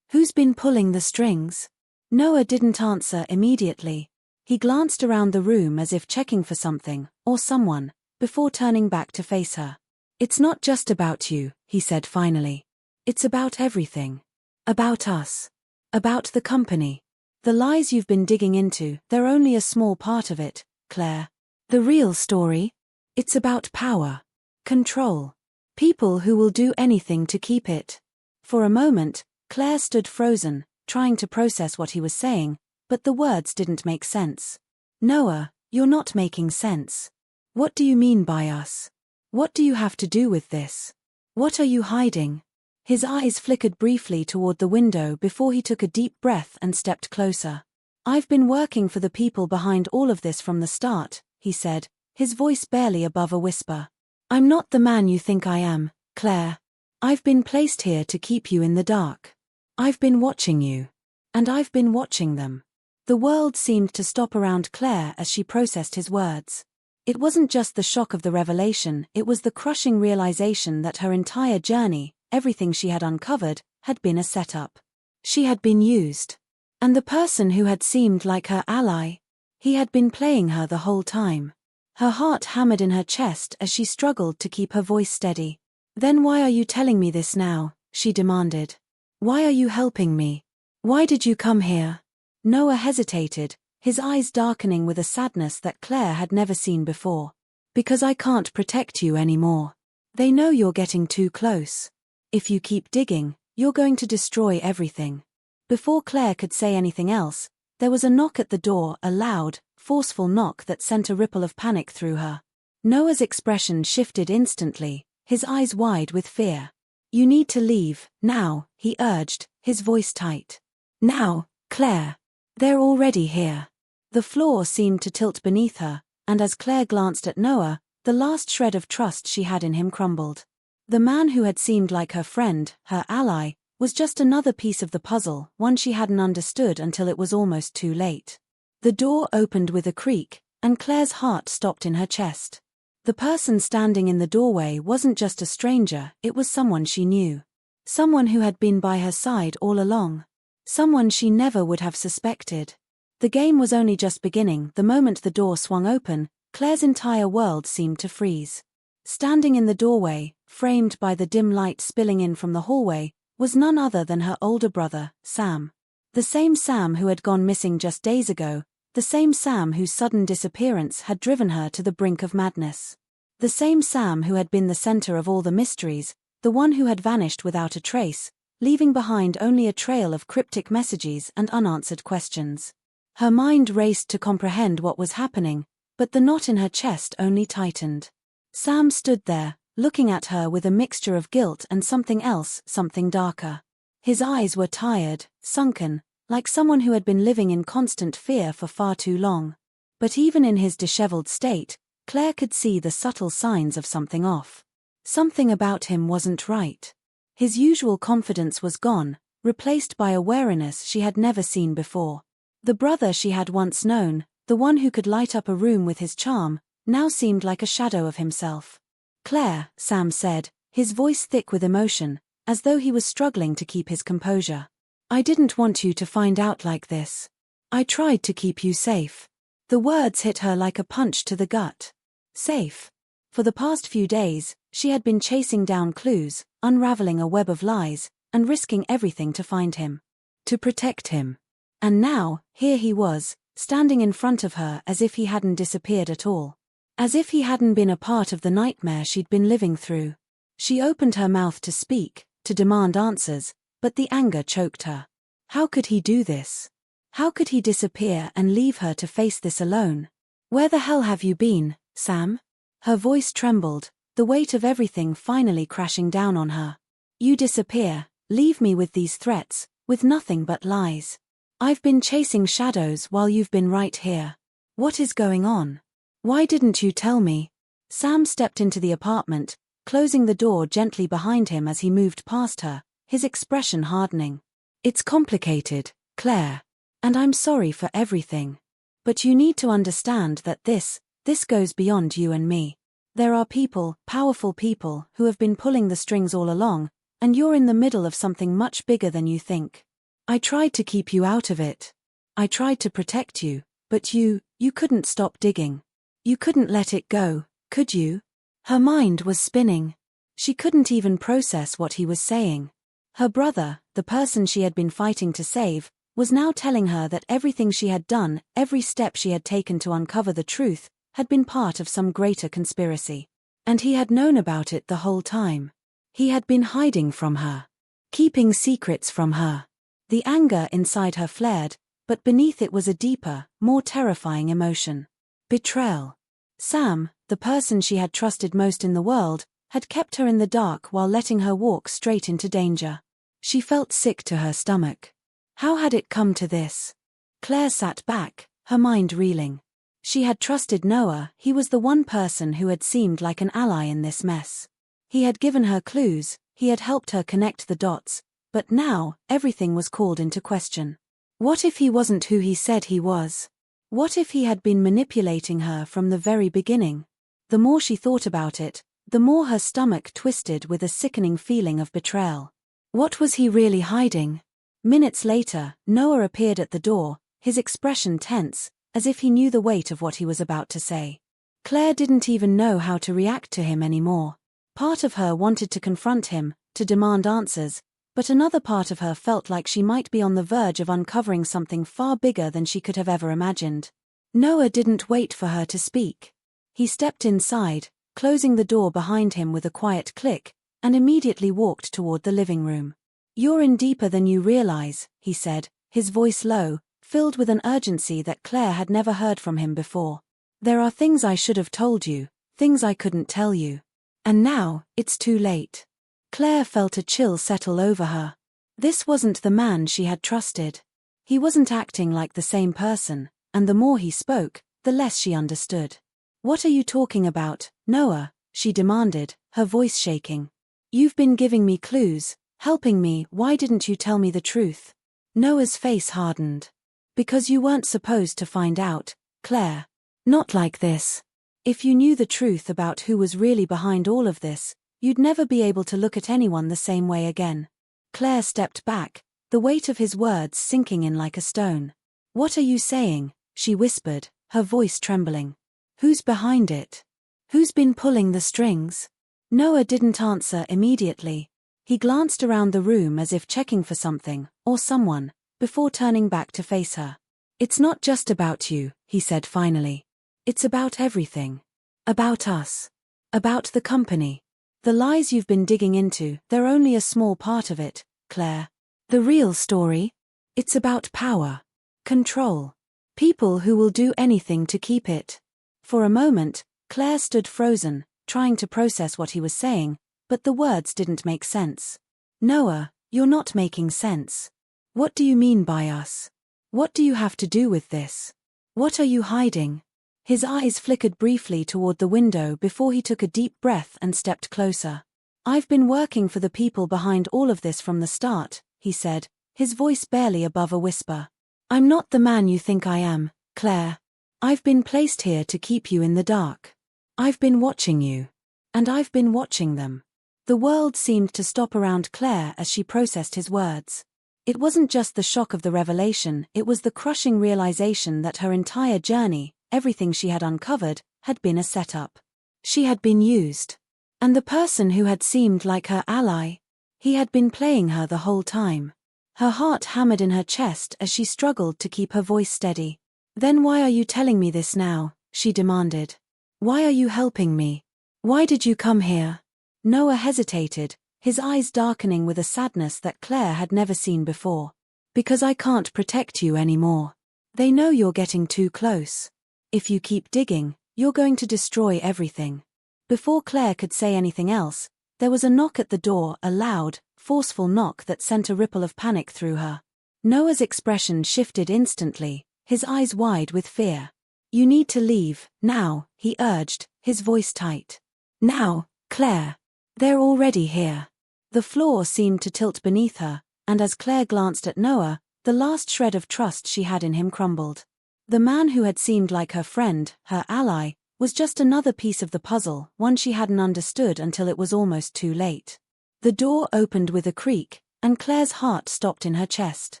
Who's been pulling the strings?" Noah didn't answer immediately. He glanced around the room as if checking for something, or someone, before turning back to face her. "It's not just about you," he said finally. "It's about everything. About us. About the company. The lies you've been digging into, they're only a small part of it, Claire. The real story? It's about power. Control. People who will do anything to keep it." For a moment, Claire stood frozen, trying to process what he was saying, but the words didn't make sense. "Noah, you're not making sense. What do you mean by us? What do you have to do with this? What are you hiding?" His eyes flickered briefly toward the window before he took a deep breath and stepped closer. "I've been working for the people behind all of this from the start," he said, his voice barely above a whisper. "I'm not the man you think I am, Claire. I've been placed here to keep you in the dark. I've been watching you. And I've been watching them. The world seemed to stop around Claire as she processed his words. It wasn't just the shock of the revelation, it was the crushing realization that her entire journey, everything she had uncovered, had been a setup. She had been used. And the person who had seemed like her ally, he had been playing her the whole time. Her heart hammered in her chest as she struggled to keep her voice steady. Then why are you telling me this now? She demanded. Why are you helping me? Why did you come here? Noah hesitated, his eyes darkening with a sadness that Claire had never seen before. Because I can't protect you anymore. They know you're getting too close. If you keep digging, you're going to destroy everything. Before Claire could say anything else, there was a knock at the door, a loud, forceful knock that sent a ripple of panic through her. Noah's expression shifted instantly, his eyes wide with fear. You need to leave, now, he urged, his voice tight. Now, Claire. They're already here. The floor seemed to tilt beneath her, and as Claire glanced at Noah, the last shred of trust she had in him crumbled. The man who had seemed like her friend, her ally, was just another piece of the puzzle, one she hadn't understood until it was almost too late. The door opened with a creak, and Claire's heart stopped in her chest. The person standing in the doorway wasn't just a stranger, it was someone she knew. Someone who had been by her side all along. Someone she never would have suspected. The game was only just beginning. The moment the door swung open, Claire's entire world seemed to freeze. Standing in the doorway, framed by the dim light spilling in from the hallway, was none other than her older brother, Sam. The same Sam who had gone missing just days ago, the same Sam whose sudden disappearance had driven her to the brink of madness. The same Sam who had been the center of all the mysteries, the one who had vanished without a trace, leaving behind only a trail of cryptic messages and unanswered questions. Her mind raced to comprehend what was happening, but the knot in her chest only tightened. Sam stood there, looking at her with a mixture of guilt and something else, something darker. His eyes were tired, sunken, like someone who had been living in constant fear for far too long. But even in his disheveled state, Claire could see the subtle signs of something off. Something about him wasn't right. His usual confidence was gone, replaced by a wariness she had never seen before. The brother she had once known, the one who could light up a room with his charm, now seemed like a shadow of himself. Claire, Sam said, his voice thick with emotion, as though he was struggling to keep his composure. I didn't want you to find out like this. I tried to keep you safe. The words hit her like a punch to the gut. Safe. For the past few days, she had been chasing down clues, unraveling a web of lies, and risking everything to find him. To protect him. And now, here he was, standing in front of her as if he hadn't disappeared at all. As if he hadn't been a part of the nightmare she'd been living through. She opened her mouth to speak, to demand answers, but the anger choked her. How could he do this? How could he disappear and leave her to face this alone? Where the hell have you been, Sam? Her voice trembled, the weight of everything finally crashing down on her. You disappear, leave me with these threats, with nothing but lies. I've been chasing shadows while you've been right here. What is going on? Why didn't you tell me? Sam stepped into the apartment, closing the door gently behind him as he moved past her, his expression hardening. It's complicated, Claire. And I'm sorry for everything. But you need to understand that this goes beyond you and me. There are people, powerful people, who have been pulling the strings all along, and you're in the middle of something much bigger than you think. I tried to keep you out of it. I tried to protect you, but you couldn't stop digging. You couldn't let it go, could you? Her mind was spinning. She couldn't even process what he was saying. Her brother, the person she had been fighting to save, was now telling her that everything she had done, every step she had taken to uncover the truth, had been part of some greater conspiracy. And he had known about it the whole time. He had been hiding from her. Keeping secrets from her. The anger inside her flared, but beneath it was a deeper, more terrifying emotion. Betrayal. Sam, the person she had trusted most in the world, had kept her in the dark while letting her walk straight into danger. She felt sick to her stomach. How had it come to this? Claire sat back, her mind reeling. She had trusted Noah, he was the one person who had seemed like an ally in this mess. He had given her clues, he had helped her connect the dots, but now, everything was called into question. What if he wasn't who he said he was? What if he had been manipulating her from the very beginning? The more she thought about it, the more her stomach twisted with a sickening feeling of betrayal. What was he really hiding? Minutes later, Noah appeared at the door, his expression tense, as if he knew the weight of what he was about to say. Claire didn't even know how to react to him anymore. Part of her wanted to confront him, to demand answers, but another part of her felt like she might be on the verge of uncovering something far bigger than she could have ever imagined. Noah didn't wait for her to speak. He stepped inside, closing the door behind him with a quiet click, and immediately walked toward the living room. "You're in deeper than you realize," he said, his voice low, filled with an urgency that Claire had never heard from him before. "There are things I should have told you, things I couldn't tell you. And now, it's too late." Claire felt a chill settle over her. This wasn't the man she had trusted. He wasn't acting like the same person, and the more he spoke, the less she understood. "What are you talking about, Noah?" she demanded, her voice shaking. "You've been giving me clues, helping me, why didn't you tell me the truth?" Noah's face hardened. "Because you weren't supposed to find out, Claire. Not like this. If you knew the truth about who was really behind all of this, you'd never be able to look at anyone the same way again." Claire stepped back, the weight of his words sinking in like a stone. "What are you saying?" she whispered, her voice trembling. "Who's behind it? Who's been pulling the strings?" Noah didn't answer immediately. He glanced around the room as if checking for something, or someone, before turning back to face her. "It's not just about you," he said finally. "It's about everything. About us. About the company. The lies you've been digging into, they're only a small part of it, Claire. The real story? It's about power. Control. People who will do anything to keep it." For a moment, Claire stood frozen, trying to process what he was saying, but the words didn't make sense. "Noah, you're not making sense. What do you mean by us? What do you have to do with this? What are you hiding?" His eyes flickered briefly toward the window before he took a deep breath and stepped closer. "I've been working for the people behind all of this from the start," he said, his voice barely above a whisper. "I'm not the man you think I am, Claire. I've been placed here to keep you in the dark. I've been watching you. And I've been watching them." The world seemed to stop around Claire as she processed his words. It wasn't just the shock of the revelation, it was the crushing realization that her entire journey, everything she had uncovered, had been a setup. She had been used. And the person who had seemed like her ally, he had been playing her the whole time. Her heart hammered in her chest as she struggled to keep her voice steady. "Then why are you telling me this now?" she demanded. "Why are you helping me? Why did you come here?" Noah hesitated, his eyes darkening with a sadness that Claire had never seen before. "Because I can't protect you anymore. They know you're getting too close. If you keep digging, you're going to destroy everything." Before Claire could say anything else, there was a knock at the door, a loud, forceful knock that sent a ripple of panic through her. Noah's expression shifted instantly, his eyes wide with fear. "You need to leave, now," he urged, his voice tight. "Now, Claire. They're already here." The floor seemed to tilt beneath her, and as Claire glanced at Noah, the last shred of trust she had in him crumbled. The man who had seemed like her friend, her ally, was just another piece of the puzzle, one she hadn't understood until it was almost too late. The door opened with a creak, and Claire's heart stopped in her chest.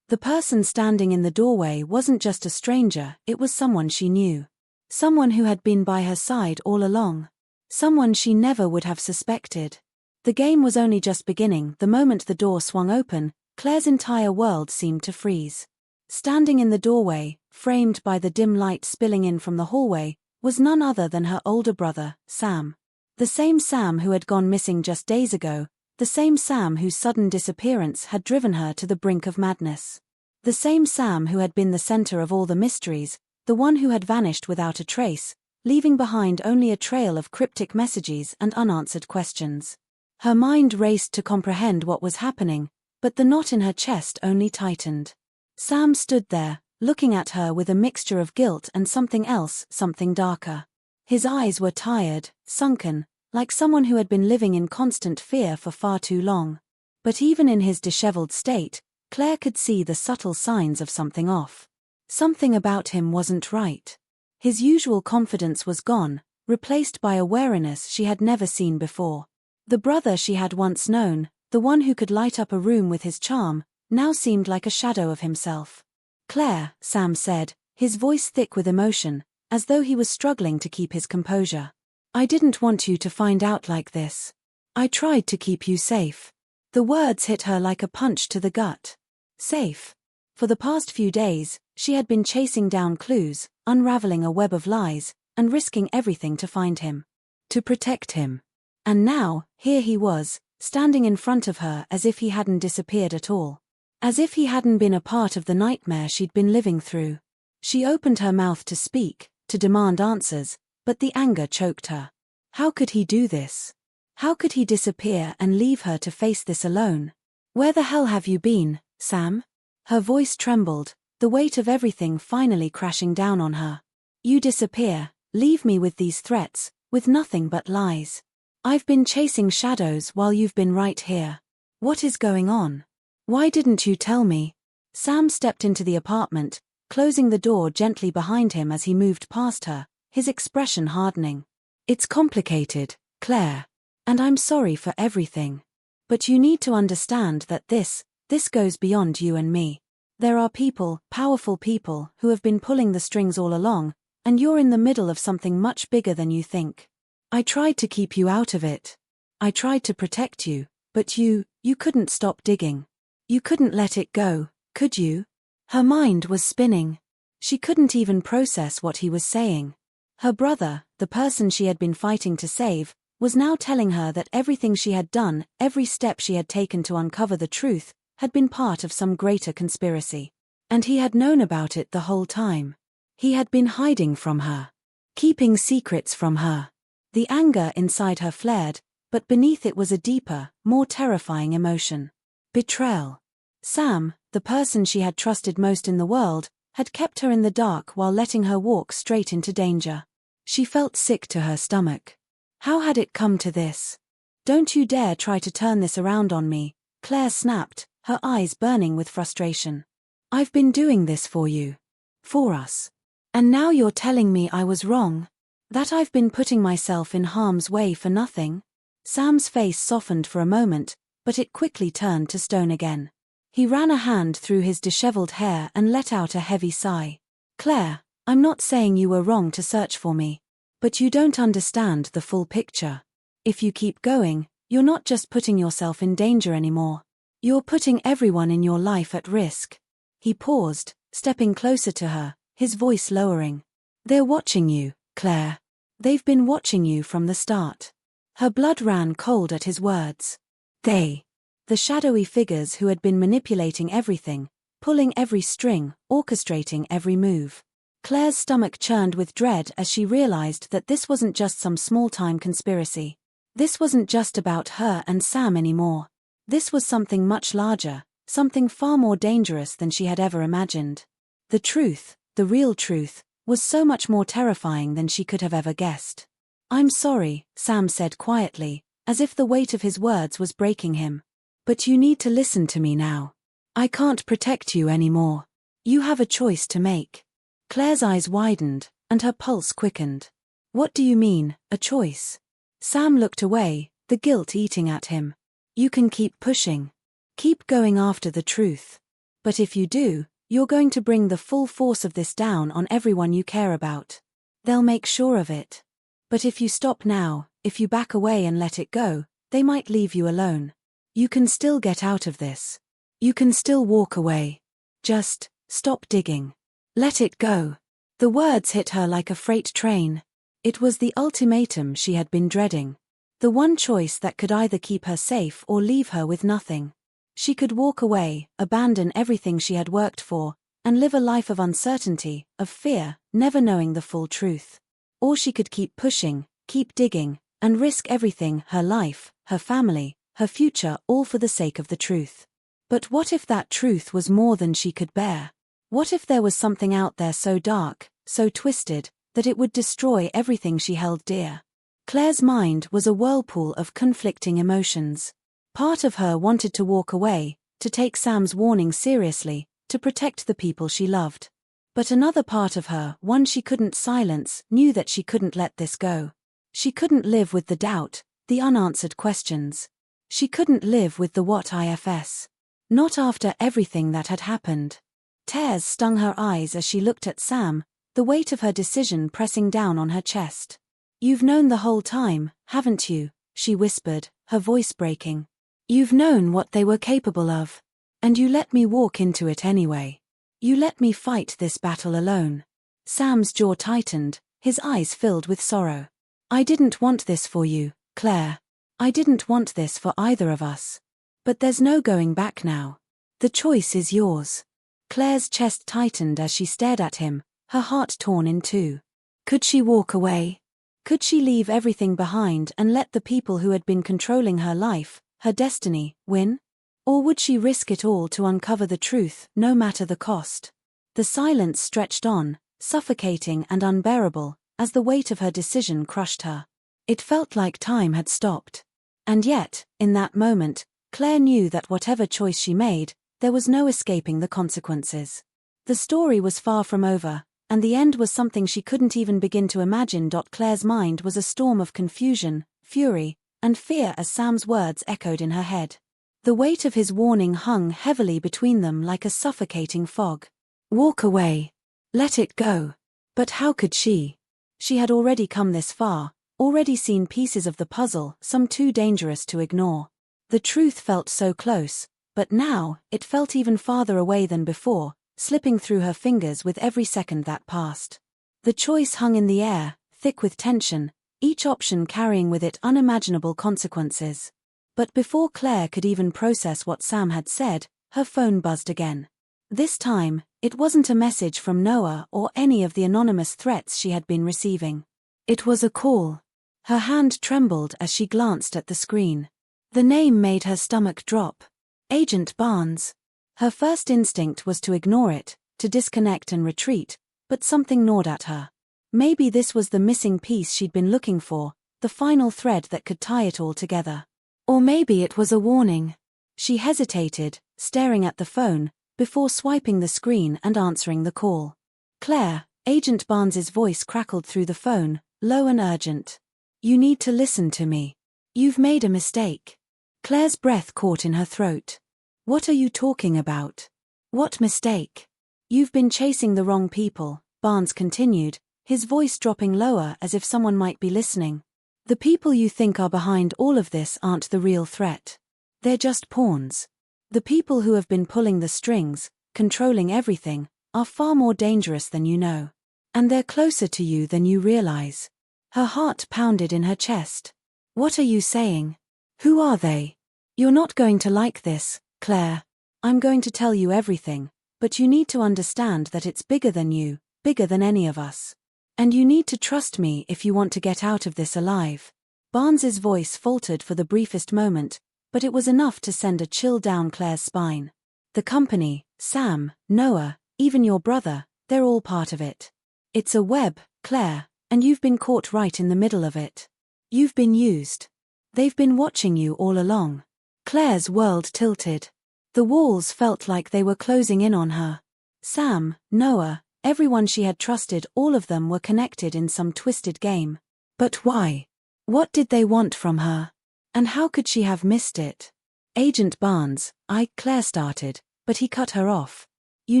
The person standing in the doorway wasn't just a stranger, it was someone she knew. Someone who had been by her side all along. Someone she never would have suspected. The game was only just beginning. The moment the door swung open, Claire's entire world seemed to freeze. Standing in the doorway, framed by the dim light spilling in from the hallway, was none other than her older brother, Sam. The same Sam who had gone missing just days ago, the same Sam whose sudden disappearance had driven her to the brink of madness. The same Sam who had been the center of all the mysteries, the one who had vanished without a trace, leaving behind only a trail of cryptic messages and unanswered questions. Her mind raced to comprehend what was happening, but the knot in her chest only tightened. Sam stood there, looking at her with a mixture of guilt and something else, something darker. His eyes were tired, sunken, like someone who had been living in constant fear for far too long. But even in his disheveled state, Claire could see the subtle signs of something off. Something about him wasn't right. His usual confidence was gone, replaced by a wariness she had never seen before. The brother she had once known, the one who could light up a room with his charm, now seemed like a shadow of himself. "Claire," Sam said, his voice thick with emotion, as though he was struggling to keep his composure. "I didn't want you to find out like this. I tried to keep you safe." The words hit her like a punch to the gut. Safe. For the past few days, she had been chasing down clues, unraveling a web of lies, and risking everything to find him. To protect him. And now, here he was, standing in front of her as if he hadn't disappeared at all. As if he hadn't been a part of the nightmare she'd been living through. She opened her mouth to speak, to demand answers, but the anger choked her. How could he do this? How could he disappear and leave her to face this alone? "Where the hell have you been, Sam?" Her voice trembled, the weight of everything finally crashing down on her. "You disappear, leave me with these threats, with nothing but lies. I've been chasing shadows while you've been right here. What is going on? Why didn't you tell me?" Sam stepped into the apartment, closing the door gently behind him as he moved past her, his expression hardening. "It's complicated, Claire. And I'm sorry for everything. But you need to understand that this goes beyond you and me. There are people, powerful people, who have been pulling the strings all along, and you're in the middle of something much bigger than you think. I tried to keep you out of it. I tried to protect you, but you couldn't stop digging. You couldn't let it go, could you?" Her mind was spinning. She couldn't even process what he was saying. Her brother, the person she had been fighting to save, was now telling her that everything she had done, every step she had taken to uncover the truth, had been part of some greater conspiracy. And he had known about it the whole time. He had been hiding from her. Keeping secrets from her. The anger inside her flared, but beneath it was a deeper, more terrifying emotion. Betrayal. Sam, the person she had trusted most in the world, had kept her in the dark while letting her walk straight into danger. She felt sick to her stomach. How had it come to this? "Don't you dare try to turn this around on me," Claire snapped, her eyes burning with frustration. "I've been doing this for you. For us. And now you're telling me I was wrong? That I've been putting myself in harm's way for nothing?" Sam's face softened for a moment, but it quickly turned to stone again. He ran a hand through his disheveled hair and let out a heavy sigh. "Claire, I'm not saying you were wrong to search for me. But you don't understand the full picture. If you keep going, you're not just putting yourself in danger anymore. You're putting everyone in your life at risk." He paused, stepping closer to her, his voice lowering. "They're watching you, Claire. They've been watching you from the start." Her blood ran cold at his words. They. The shadowy figures who had been manipulating everything, pulling every string, orchestrating every move. Claire's stomach churned with dread as she realized that this wasn't just some small-time conspiracy. This wasn't just about her and Sam anymore. This was something much larger, something far more dangerous than she had ever imagined. The truth, the real truth, was so much more terrifying than she could have ever guessed. "I'm sorry," Sam said quietly, as if the weight of his words was breaking him. "But you need to listen to me now. I can't protect you anymore. You have a choice to make." Claire's eyes widened, and her pulse quickened. "What do you mean, a choice?" Sam looked away, the guilt eating at him. "You can keep pushing. Keep going after the truth. But if you do, you're going to bring the full force of this down on everyone you care about. They'll make sure of it. But if you stop now, if you back away and let it go, they might leave you alone. You can still get out of this. You can still walk away. Just stop digging. Let it go." The words hit her like a freight train. It was the ultimatum she had been dreading. The one choice that could either keep her safe or leave her with nothing. She could walk away, abandon everything she had worked for, and live a life of uncertainty, of fear, never knowing the full truth. Or she could keep pushing, keep digging, and risk everything, her life, her family, her future, all for the sake of the truth. But what if that truth was more than she could bear? What if there was something out there so dark, so twisted, that it would destroy everything she held dear? Claire's mind was a whirlpool of conflicting emotions. Part of her wanted to walk away, to take Sam's warning seriously, to protect the people she loved. But another part of her, one she couldn't silence, knew that she couldn't let this go. She couldn't live with the doubt, the unanswered questions. She couldn't live with the what ifs. Not after everything that had happened. Tears stung her eyes as she looked at Sam, the weight of her decision pressing down on her chest. "You've known the whole time, haven't you?" she whispered, her voice breaking. "You've known what they were capable of. And you let me walk into it anyway. You let me fight this battle alone." Sam's jaw tightened, his eyes filled with sorrow. "I didn't want this for you, Claire. I didn't want this for either of us. But there's no going back now. The choice is yours." Claire's chest tightened as she stared at him, her heart torn in two. Could she walk away? Could she leave everything behind and let the people who had been controlling her life, her destiny, win? Or would she risk it all to uncover the truth, no matter the cost? The silence stretched on, suffocating and unbearable, as the weight of her decision crushed her. It felt like time had stopped. And yet, in that moment, Claire knew that whatever choice she made, there was no escaping the consequences. The story was far from over, and the end was something she couldn't even begin to imagine. Claire's mind was a storm of confusion, fury, and fear as Sam's words echoed in her head. The weight of his warning hung heavily between them like a suffocating fog. Walk away. Let it go. But how could she? She had already come this far, already seen pieces of the puzzle, some too dangerous to ignore. The truth felt so close, but now, it felt even farther away than before, slipping through her fingers with every second that passed. The choice hung in the air, thick with tension, each option carrying with it unimaginable consequences. But before Claire could even process what Sam had said, her phone buzzed again. This time, it wasn't a message from Noah or any of the anonymous threats she had been receiving. It was a call. Her hand trembled as she glanced at the screen. The name made her stomach drop. Agent Barnes. Her first instinct was to ignore it, to disconnect and retreat, but something gnawed at her. Maybe this was the missing piece she'd been looking for, the final thread that could tie it all together. Or maybe it was a warning. She hesitated, staring at the phone, before swiping the screen and answering the call. "Claire," Agent Barnes's voice crackled through the phone, low and urgent. "You need to listen to me. You've made a mistake." Claire's breath caught in her throat. "What are you talking about? What mistake?" "You've been chasing the wrong people," Barnes continued, his voice dropping lower as if someone might be listening. "The people you think are behind all of this aren't the real threat. They're just pawns. The people who have been pulling the strings, controlling everything, are far more dangerous than you know. And they're closer to you than you realize." Her heart pounded in her chest. "What are you saying? Who are they?" "You're not going to like this, Claire. I'm going to tell you everything, but you need to understand that it's bigger than you, bigger than any of us. And you need to trust me if you want to get out of this alive." Barnes's voice faltered for the briefest moment, but it was enough to send a chill down Claire's spine. "The company, Sam, Noah, even your brother, they're all part of it. It's a web, Claire, and you've been caught right in the middle of it. You've been used. They've been watching you all along." Claire's world tilted. The walls felt like they were closing in on her. Sam, Noah, everyone she had trusted, all of them were connected in some twisted game. But why? What did they want from her? And how could she have missed it? "Agent Barnes," Claire started, but he cut her off. "You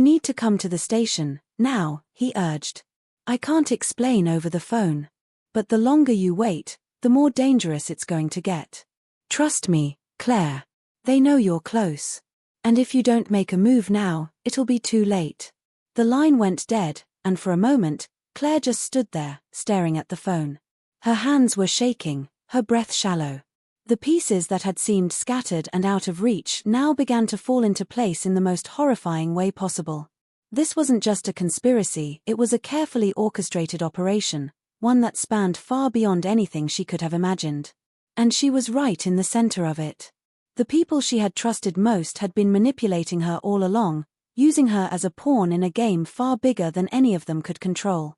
need to come to the station, now," he urged. "I can't explain over the phone. But the longer you wait, the more dangerous it's going to get. Trust me, Claire. They know you're close. And if you don't make a move now, it'll be too late." The line went dead, and for a moment, Claire just stood there, staring at the phone. Her hands were shaking, her breath shallow. The pieces that had seemed scattered and out of reach now began to fall into place in the most horrifying way possible. This wasn't just a conspiracy, it was a carefully orchestrated operation, one that spanned far beyond anything she could have imagined. And she was right in the center of it. The people she had trusted most had been manipulating her all along, using her as a pawn in a game far bigger than any of them could control.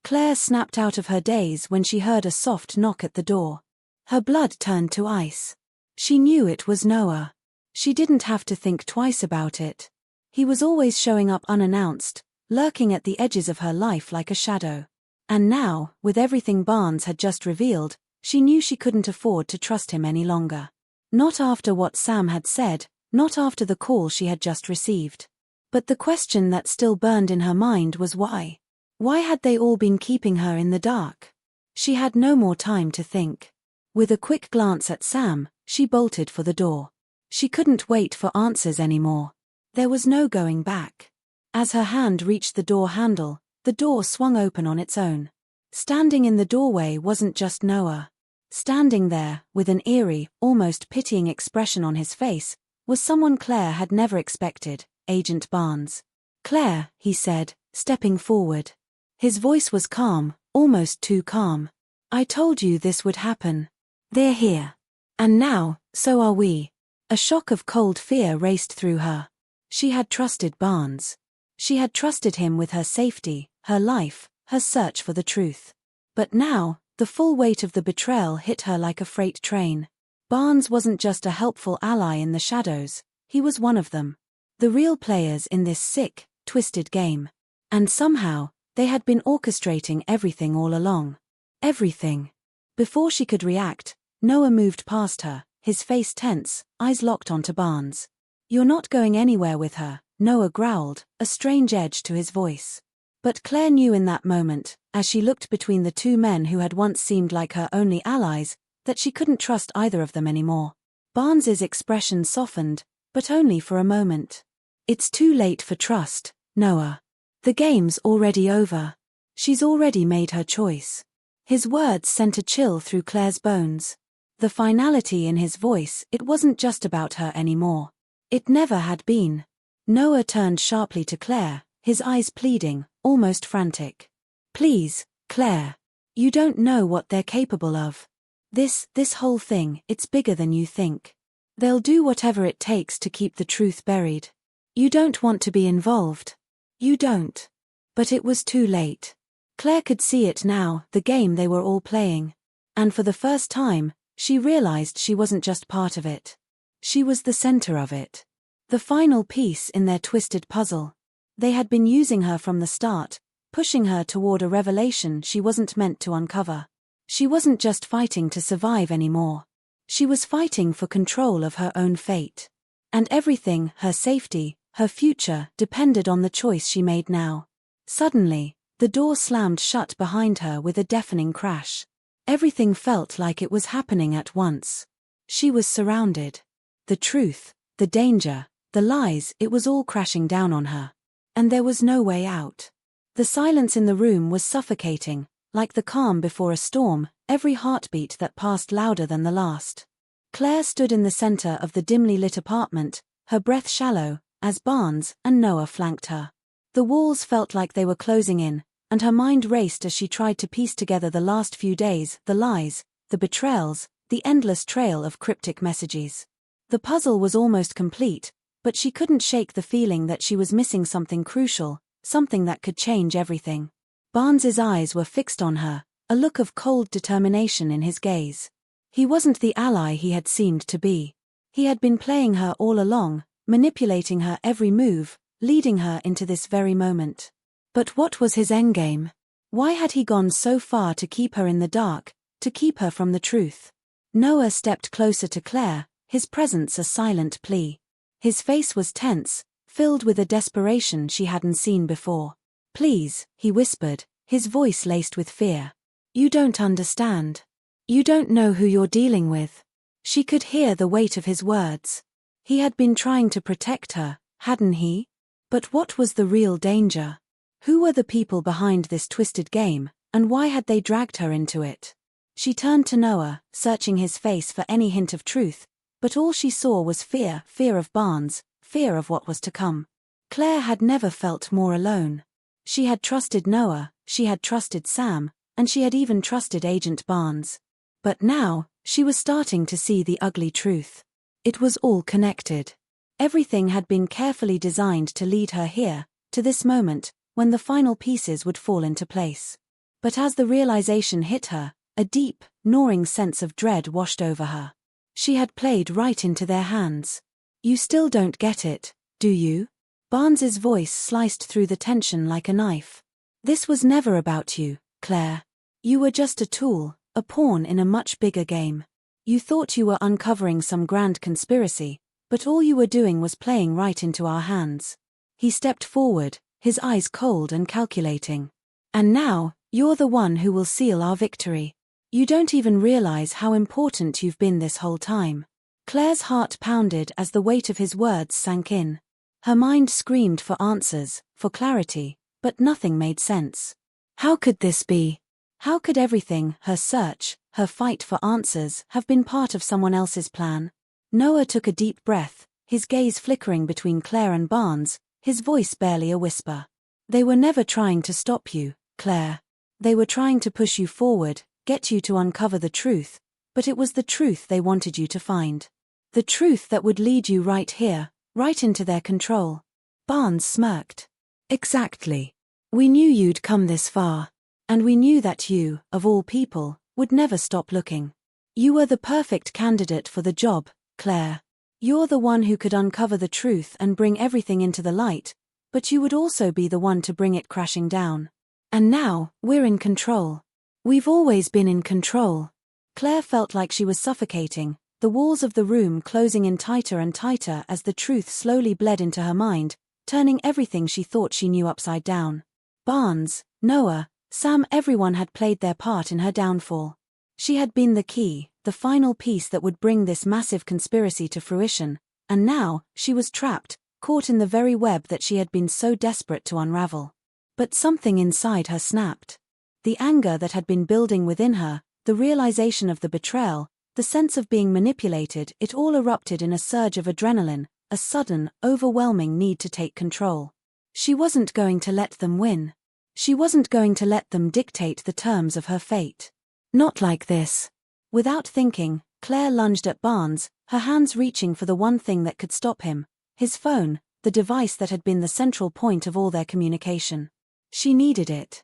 Claire snapped out of her daze when she heard a soft knock at the door. Her blood turned to ice. She knew it was Noah. She didn't have to think twice about it. He was always showing up unannounced, lurking at the edges of her life like a shadow. And now, with everything Barnes had just revealed, she knew she couldn't afford to trust him any longer. Not after what Sam had said, not after the call she had just received. But the question that still burned in her mind was why? Why had they all been keeping her in the dark? She had no more time to think. With a quick glance at Sam, she bolted for the door. She couldn't wait for answers anymore. There was no going back. As her hand reached the door handle, the door swung open on its own. Standing in the doorway wasn't just Noah. Standing there, with an eerie, almost pitying expression on his face, was someone Claire had never expected, Agent Barnes. "Claire," he said, stepping forward. His voice was calm, almost too calm. "I told you this would happen. They're here. And now, so are we." A shock of cold fear raced through her. She had trusted Barnes. She had trusted him with her safety, her life, her search for the truth. But now, the full weight of the betrayal hit her like a freight train. Barnes wasn't just a helpful ally in the shadows, he was one of them. The real players in this sick, twisted game. And somehow, they had been orchestrating everything all along. Everything. Before she could react, Noah moved past her, his face tense, eyes locked onto Barnes. "You're not going anywhere with her," Noah growled, a strange edge to his voice. But Claire knew in that moment, as she looked between the two men who had once seemed like her only allies, that she couldn't trust either of them anymore. Barnes's expression softened, but only for a moment. "It's too late for trust, Noah. The game's already over. She's already made her choice." His words sent a chill through Claire's bones. The finality in his voice, it wasn't just about her anymore. It never had been. Noah turned sharply to Claire, his eyes pleading, almost frantic. "Please, Claire. You don't know what they're capable of. This whole thing, it's bigger than you think. They'll do whatever it takes to keep the truth buried. You don't want to be involved. You don't." But it was too late. Claire could see it now, the game they were all playing. And for the first time, she realized she wasn't just part of it. She was the center of it. The final piece in their twisted puzzle. They had been using her from the start, pushing her toward a revelation she wasn't meant to uncover. She wasn't just fighting to survive anymore. She was fighting for control of her own fate. And everything, her safety, her future, depended on the choice she made now. Suddenly, the door slammed shut behind her with a deafening crash. Everything felt like it was happening at once. She was surrounded. The truth, the danger, the lies, it was all crashing down on her. And there was no way out. The silence in the room was suffocating, like the calm before a storm, every heartbeat that passed louder than the last. Claire stood in the center of the dimly lit apartment, her breath shallow, as Barnes and Noah flanked her. The walls felt like they were closing in, and her mind raced as she tried to piece together the last few days, the lies, the betrayals, the endless trail of cryptic messages. The puzzle was almost complete, but she couldn't shake the feeling that she was missing something crucial, something that could change everything. Barnes's eyes were fixed on her, a look of cold determination in his gaze. He wasn't the ally he had seemed to be. He had been playing her all along, manipulating her every move, leading her into this very moment. But what was his endgame? Why had he gone so far to keep her in the dark, to keep her from the truth? Noah stepped closer to Claire, his presence a silent plea. His face was tense, filled with a desperation she hadn't seen before. "Please," he whispered, his voice laced with fear. "You don't understand. You don't know who you're dealing with." She could hear the weight of his words. He had been trying to protect her, hadn't he? But what was the real danger? Who were the people behind this twisted game, and why had they dragged her into it? She turned to Noah, searching his face for any hint of truth, but all she saw was fear, fear of Barnes, fear of what was to come. Claire had never felt more alone. She had trusted Noah, she had trusted Sam, and she had even trusted Agent Barnes. But now, she was starting to see the ugly truth. It was all connected. Everything had been carefully designed to lead her here, to this moment, when the final pieces would fall into place. But as the realization hit her, a deep, gnawing sense of dread washed over her. She had played right into their hands. You still don't get it, do you? Barnes's voice sliced through the tension like a knife. This was never about you, Claire. You were just a tool, a pawn in a much bigger game. You thought you were uncovering some grand conspiracy, but all you were doing was playing right into our hands. He stepped forward, his eyes cold and calculating. And now, you're the one who will seal our victory. You don't even realize how important you've been this whole time. Claire's heart pounded as the weight of his words sank in. Her mind screamed for answers, for clarity, but nothing made sense. How could this be? How could everything, her search, her fight for answers, have been part of someone else's plan? Noah took a deep breath, his gaze flickering between Claire and Barnes, his voice barely a whisper. They were never trying to stop you, Claire. They were trying to push you forward, get you to uncover the truth, but it was the truth they wanted you to find. The truth that would lead you right here, right into their control. Barnes smirked. Exactly. We knew you'd come this far. And we knew that you, of all people, would never stop looking. You were the perfect candidate for the job, Claire. You're the one who could uncover the truth and bring everything into the light, but you would also be the one to bring it crashing down. And now, we're in control. We've always been in control. Claire felt like she was suffocating, the walls of the room closing in tighter and tighter as the truth slowly bled into her mind, turning everything she thought she knew upside down. Barnes, Noah, Sam, everyone had played their part in her downfall. She had been the key, the final piece that would bring this massive conspiracy to fruition, and now, she was trapped, caught in the very web that she had been so desperate to unravel. But something inside her snapped. The anger that had been building within her, the realization of the betrayal, the sense of being manipulated, it all erupted in a surge of adrenaline, a sudden, overwhelming need to take control. She wasn't going to let them win. She wasn't going to let them dictate the terms of her fate. Not like this. Without thinking, Claire lunged at Barnes, her hands reaching for the one thing that could stop him, his phone, the device that had been the central point of all their communication. She needed it.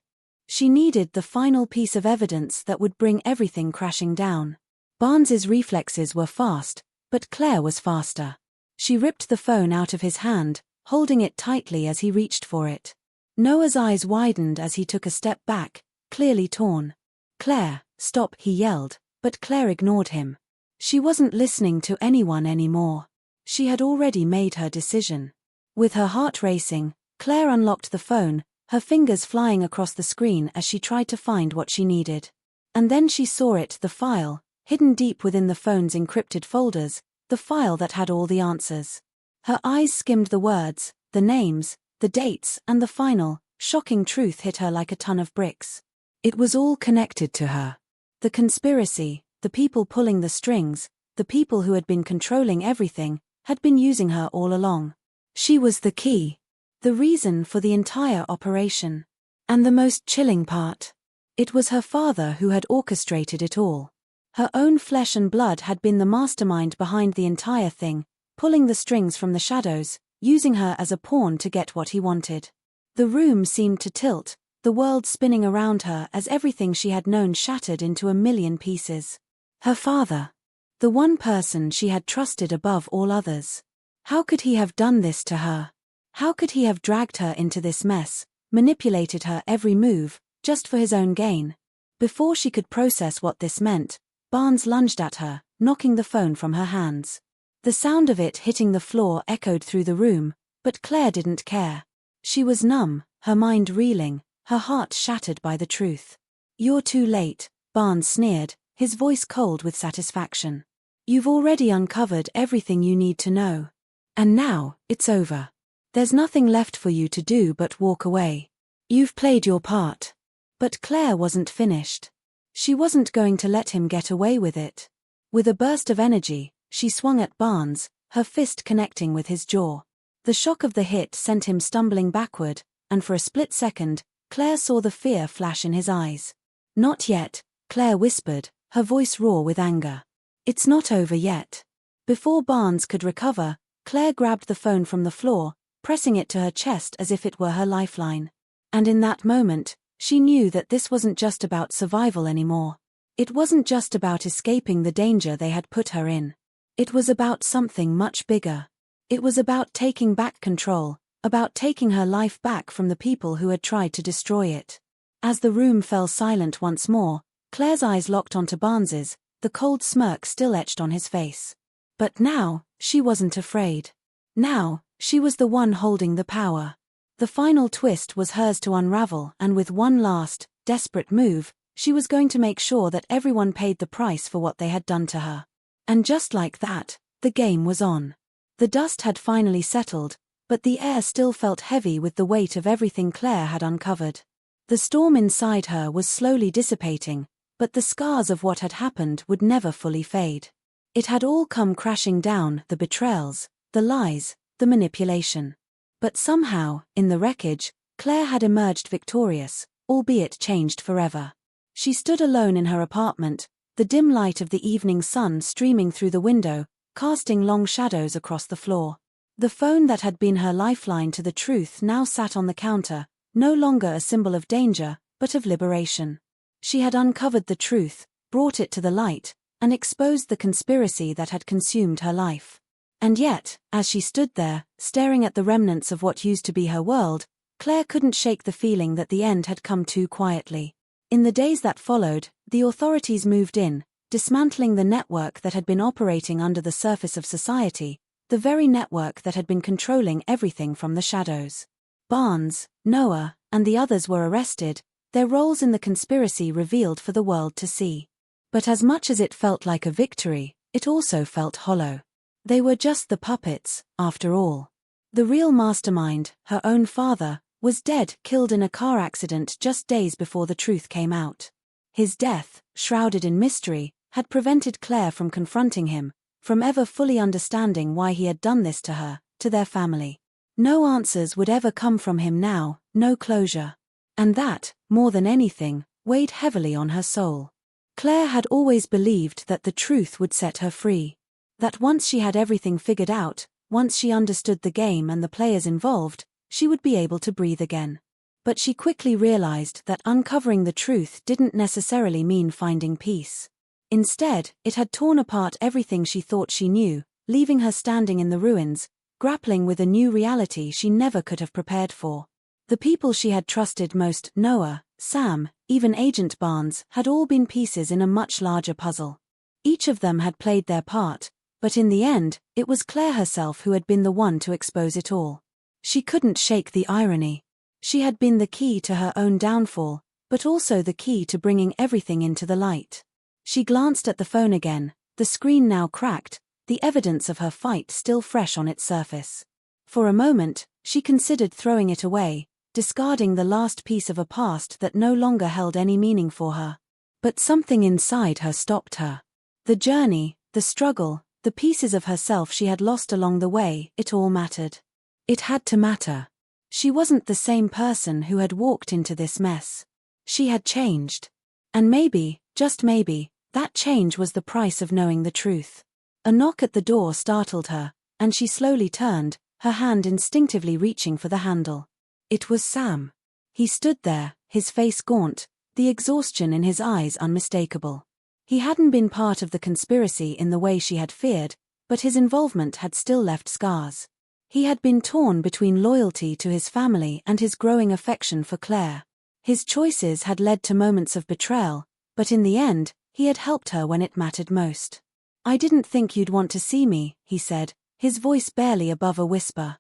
She needed the final piece of evidence that would bring everything crashing down. Barnes's reflexes were fast, but Claire was faster. She ripped the phone out of his hand, holding it tightly as he reached for it. Noah's eyes widened as he took a step back, clearly torn. Claire, stop, he yelled, but Claire ignored him. She wasn't listening to anyone anymore. She had already made her decision. With her heart racing, Claire unlocked the phone, her fingers flying across the screen as she tried to find what she needed. And then she saw it, the file, hidden deep within the phone's encrypted folders, the file that had all the answers. Her eyes skimmed the words, the names, the dates, and the final, shocking truth hit her like a ton of bricks. It was all connected to her. The conspiracy, the people pulling the strings, the people who had been controlling everything, had been using her all along. She was the key. The reason for the entire operation. And the most chilling part. It was her father who had orchestrated it all. Her own flesh and blood had been the mastermind behind the entire thing, pulling the strings from the shadows, using her as a pawn to get what he wanted. The room seemed to tilt, the world spinning around her as everything she had known shattered into a million pieces. Her father. The one person she had trusted above all others. How could he have done this to her? How could he have dragged her into this mess, manipulated her every move, just for his own gain? Before she could process what this meant, Barnes lunged at her, knocking the phone from her hands. The sound of it hitting the floor echoed through the room, but Claire didn't care. She was numb, her mind reeling, her heart shattered by the truth. "You're too late," Barnes sneered, his voice cold with satisfaction. "You've already uncovered everything you need to know. And now, it's over. There's nothing left for you to do but walk away. You've played your part." But Claire wasn't finished. She wasn't going to let him get away with it. With a burst of energy, she swung at Barnes, her fist connecting with his jaw. The shock of the hit sent him stumbling backward, and for a split second, Claire saw the fear flash in his eyes. "Not yet," Claire whispered, her voice raw with anger. "It's not over yet." Before Barnes could recover, Claire grabbed the phone from the floor, pressing it to her chest as if it were her lifeline. And in that moment, She knew that this wasn't just about survival anymore. It wasn't just about escaping the danger they had put her in. It was about something much bigger. It was about taking back control, about taking her life back from the people who had tried to destroy it. As the room fell silent once more, Claire's eyes locked onto Barnes's, the cold smirk still etched on his face. But now, she wasn't afraid. Now, she was the one holding the power. The final twist was hers to unravel, and with one last, desperate move, she was going to make sure that everyone paid the price for what they had done to her. And just like that, the game was on. The dust had finally settled, but the air still felt heavy with the weight of everything Claire had uncovered. The storm inside her was slowly dissipating, but the scars of what had happened would never fully fade. It had all come crashing down, the betrayals, the lies, the manipulation. But somehow, in the wreckage, Claire had emerged victorious, albeit changed forever. She stood alone in her apartment, the dim light of the evening sun streaming through the window, casting long shadows across the floor. The phone that had been her lifeline to the truth now sat on the counter, no longer a symbol of danger, but of liberation. She had uncovered the truth, brought it to the light, and exposed the conspiracy that had consumed her life. And yet, as she stood there, staring at the remnants of what used to be her world, Claire couldn't shake the feeling that the end had come too quietly. In the days that followed, the authorities moved in, dismantling the network that had been operating under the surface of society, the very network that had been controlling everything from the shadows. Barnes, Noah, and the others were arrested, their roles in the conspiracy revealed for the world to see. But as much as it felt like a victory, it also felt hollow. They were just the puppets, after all. The real mastermind, her own father, was dead, killed in a car accident just days before the truth came out. His death, shrouded in mystery, had prevented Claire from confronting him, from ever fully understanding why he had done this to her, to their family. No answers would ever come from him now, no closure. And that, more than anything, weighed heavily on her soul. Claire had always believed that the truth would set her free. That once she had everything figured out, once she understood the game and the players involved, she would be able to breathe again. But she quickly realized that uncovering the truth didn't necessarily mean finding peace. Instead, it had torn apart everything she thought she knew, leaving her standing in the ruins, grappling with a new reality she never could have prepared for. The people she had trusted most, Noah, Sam, even Agent Barnes, had all been pieces in a much larger puzzle. Each of them had played their part, but in the end, it was Claire herself who had been the one to expose it all. She couldn't shake the irony. She had been the key to her own downfall, but also the key to bringing everything into the light. She glanced at the phone again, the screen now cracked, the evidence of her fight still fresh on its surface. For a moment, she considered throwing it away, discarding the last piece of a past that no longer held any meaning for her. But something inside her stopped her. The journey, the struggle, the pieces of herself she had lost along the way, it all mattered. It had to matter. She wasn't the same person who had walked into this mess. She had changed. And maybe, just maybe, that change was the price of knowing the truth. A knock at the door startled her, and she slowly turned, her hand instinctively reaching for the handle. It was Sam. He stood there, his face gaunt, the exhaustion in his eyes unmistakable. He hadn't been part of the conspiracy in the way she had feared, but his involvement had still left scars. He had been torn between loyalty to his family and his growing affection for Claire. His choices had led to moments of betrayal, but in the end, he had helped her when it mattered most. "I didn't think you'd want to see me," he said, his voice barely above a whisper.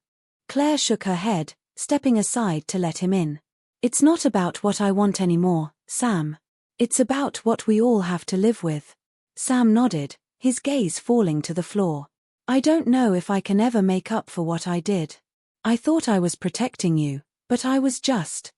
Claire shook her head, stepping aside to let him in. "It's not about what I want anymore, Sam. It's about what we all have to live with." Sam nodded, his gaze falling to the floor. "I don't know if I can ever make up for what I did. I thought I was protecting you, but I was just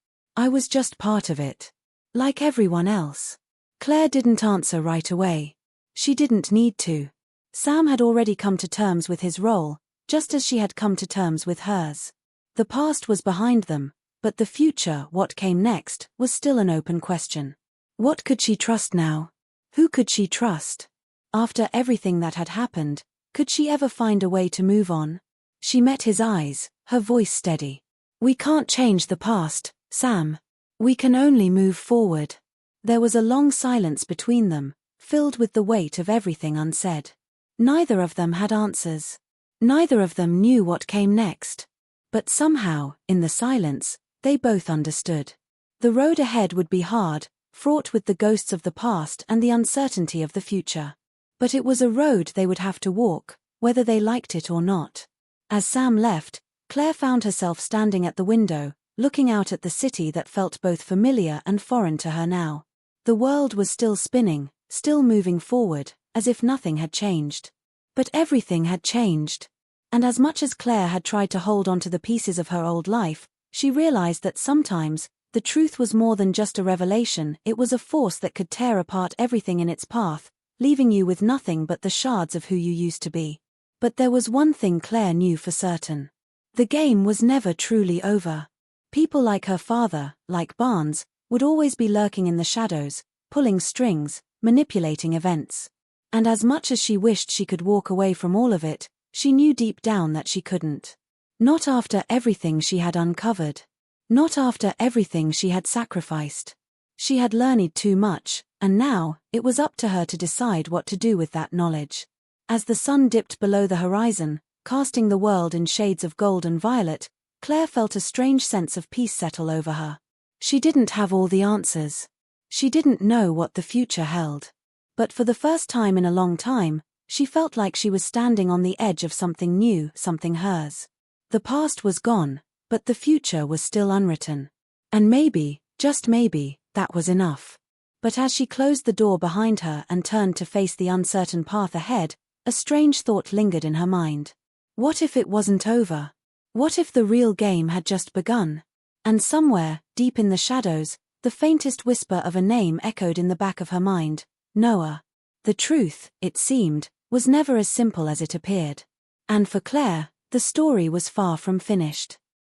part of it. Like everyone else." Claire didn't answer right away. She didn't need to. Sam had already come to terms with his role, just as she had come to terms with hers. The past was behind them, but the future, what came next, was still an open question. What could she trust now? Who could she trust? After everything that had happened, could she ever find a way to move on? She met his eyes, her voice steady. "We can't change the past, Sam. We can only move forward. There was a long silence between them, filled with the weight of everything unsaid. Neither of them had answers. Neither of them knew what came next. But somehow, in the silence, they both understood. The road ahead would be hard, fraught with the ghosts of the past and the uncertainty of the future. But it was a road they would have to walk, whether they liked it or not. As Sam left, Claire found herself standing at the window, looking out at the city that felt both familiar and foreign to her now. The world was still spinning, still moving forward, as if nothing had changed. But everything had changed. And as much as Claire had tried to hold on to the pieces of her old life, she realized that sometimes, the truth was more than just a revelation, it was a force that could tear apart everything in its path, leaving you with nothing but the shards of who you used to be. But there was one thing Claire knew for certain. The game was never truly over. People like her father, like Barnes, would always be lurking in the shadows, pulling strings, manipulating events. And as much as she wished she could walk away from all of it, she knew deep down that she couldn't. Not after everything she had uncovered. Not after everything she had sacrificed. She had learned too much, and now, it was up to her to decide what to do with that knowledge. As the sun dipped below the horizon, casting the world in shades of gold and violet, Claire felt a strange sense of peace settle over her. She didn't have all the answers. She didn't know what the future held. But for the first time in a long time, she felt like she was standing on the edge of something new, something hers. The past was gone, but the future was still unwritten. And maybe, just maybe, that was enough. But as she closed the door behind her and turned to face the uncertain path ahead, a strange thought lingered in her mind. What if it wasn't over? What if the real game had just begun? And somewhere, deep in the shadows, the faintest whisper of a name echoed in the back of her mind, Noah. The truth, it seemed, was never as simple as it appeared. And for Claire, the story was far from finished.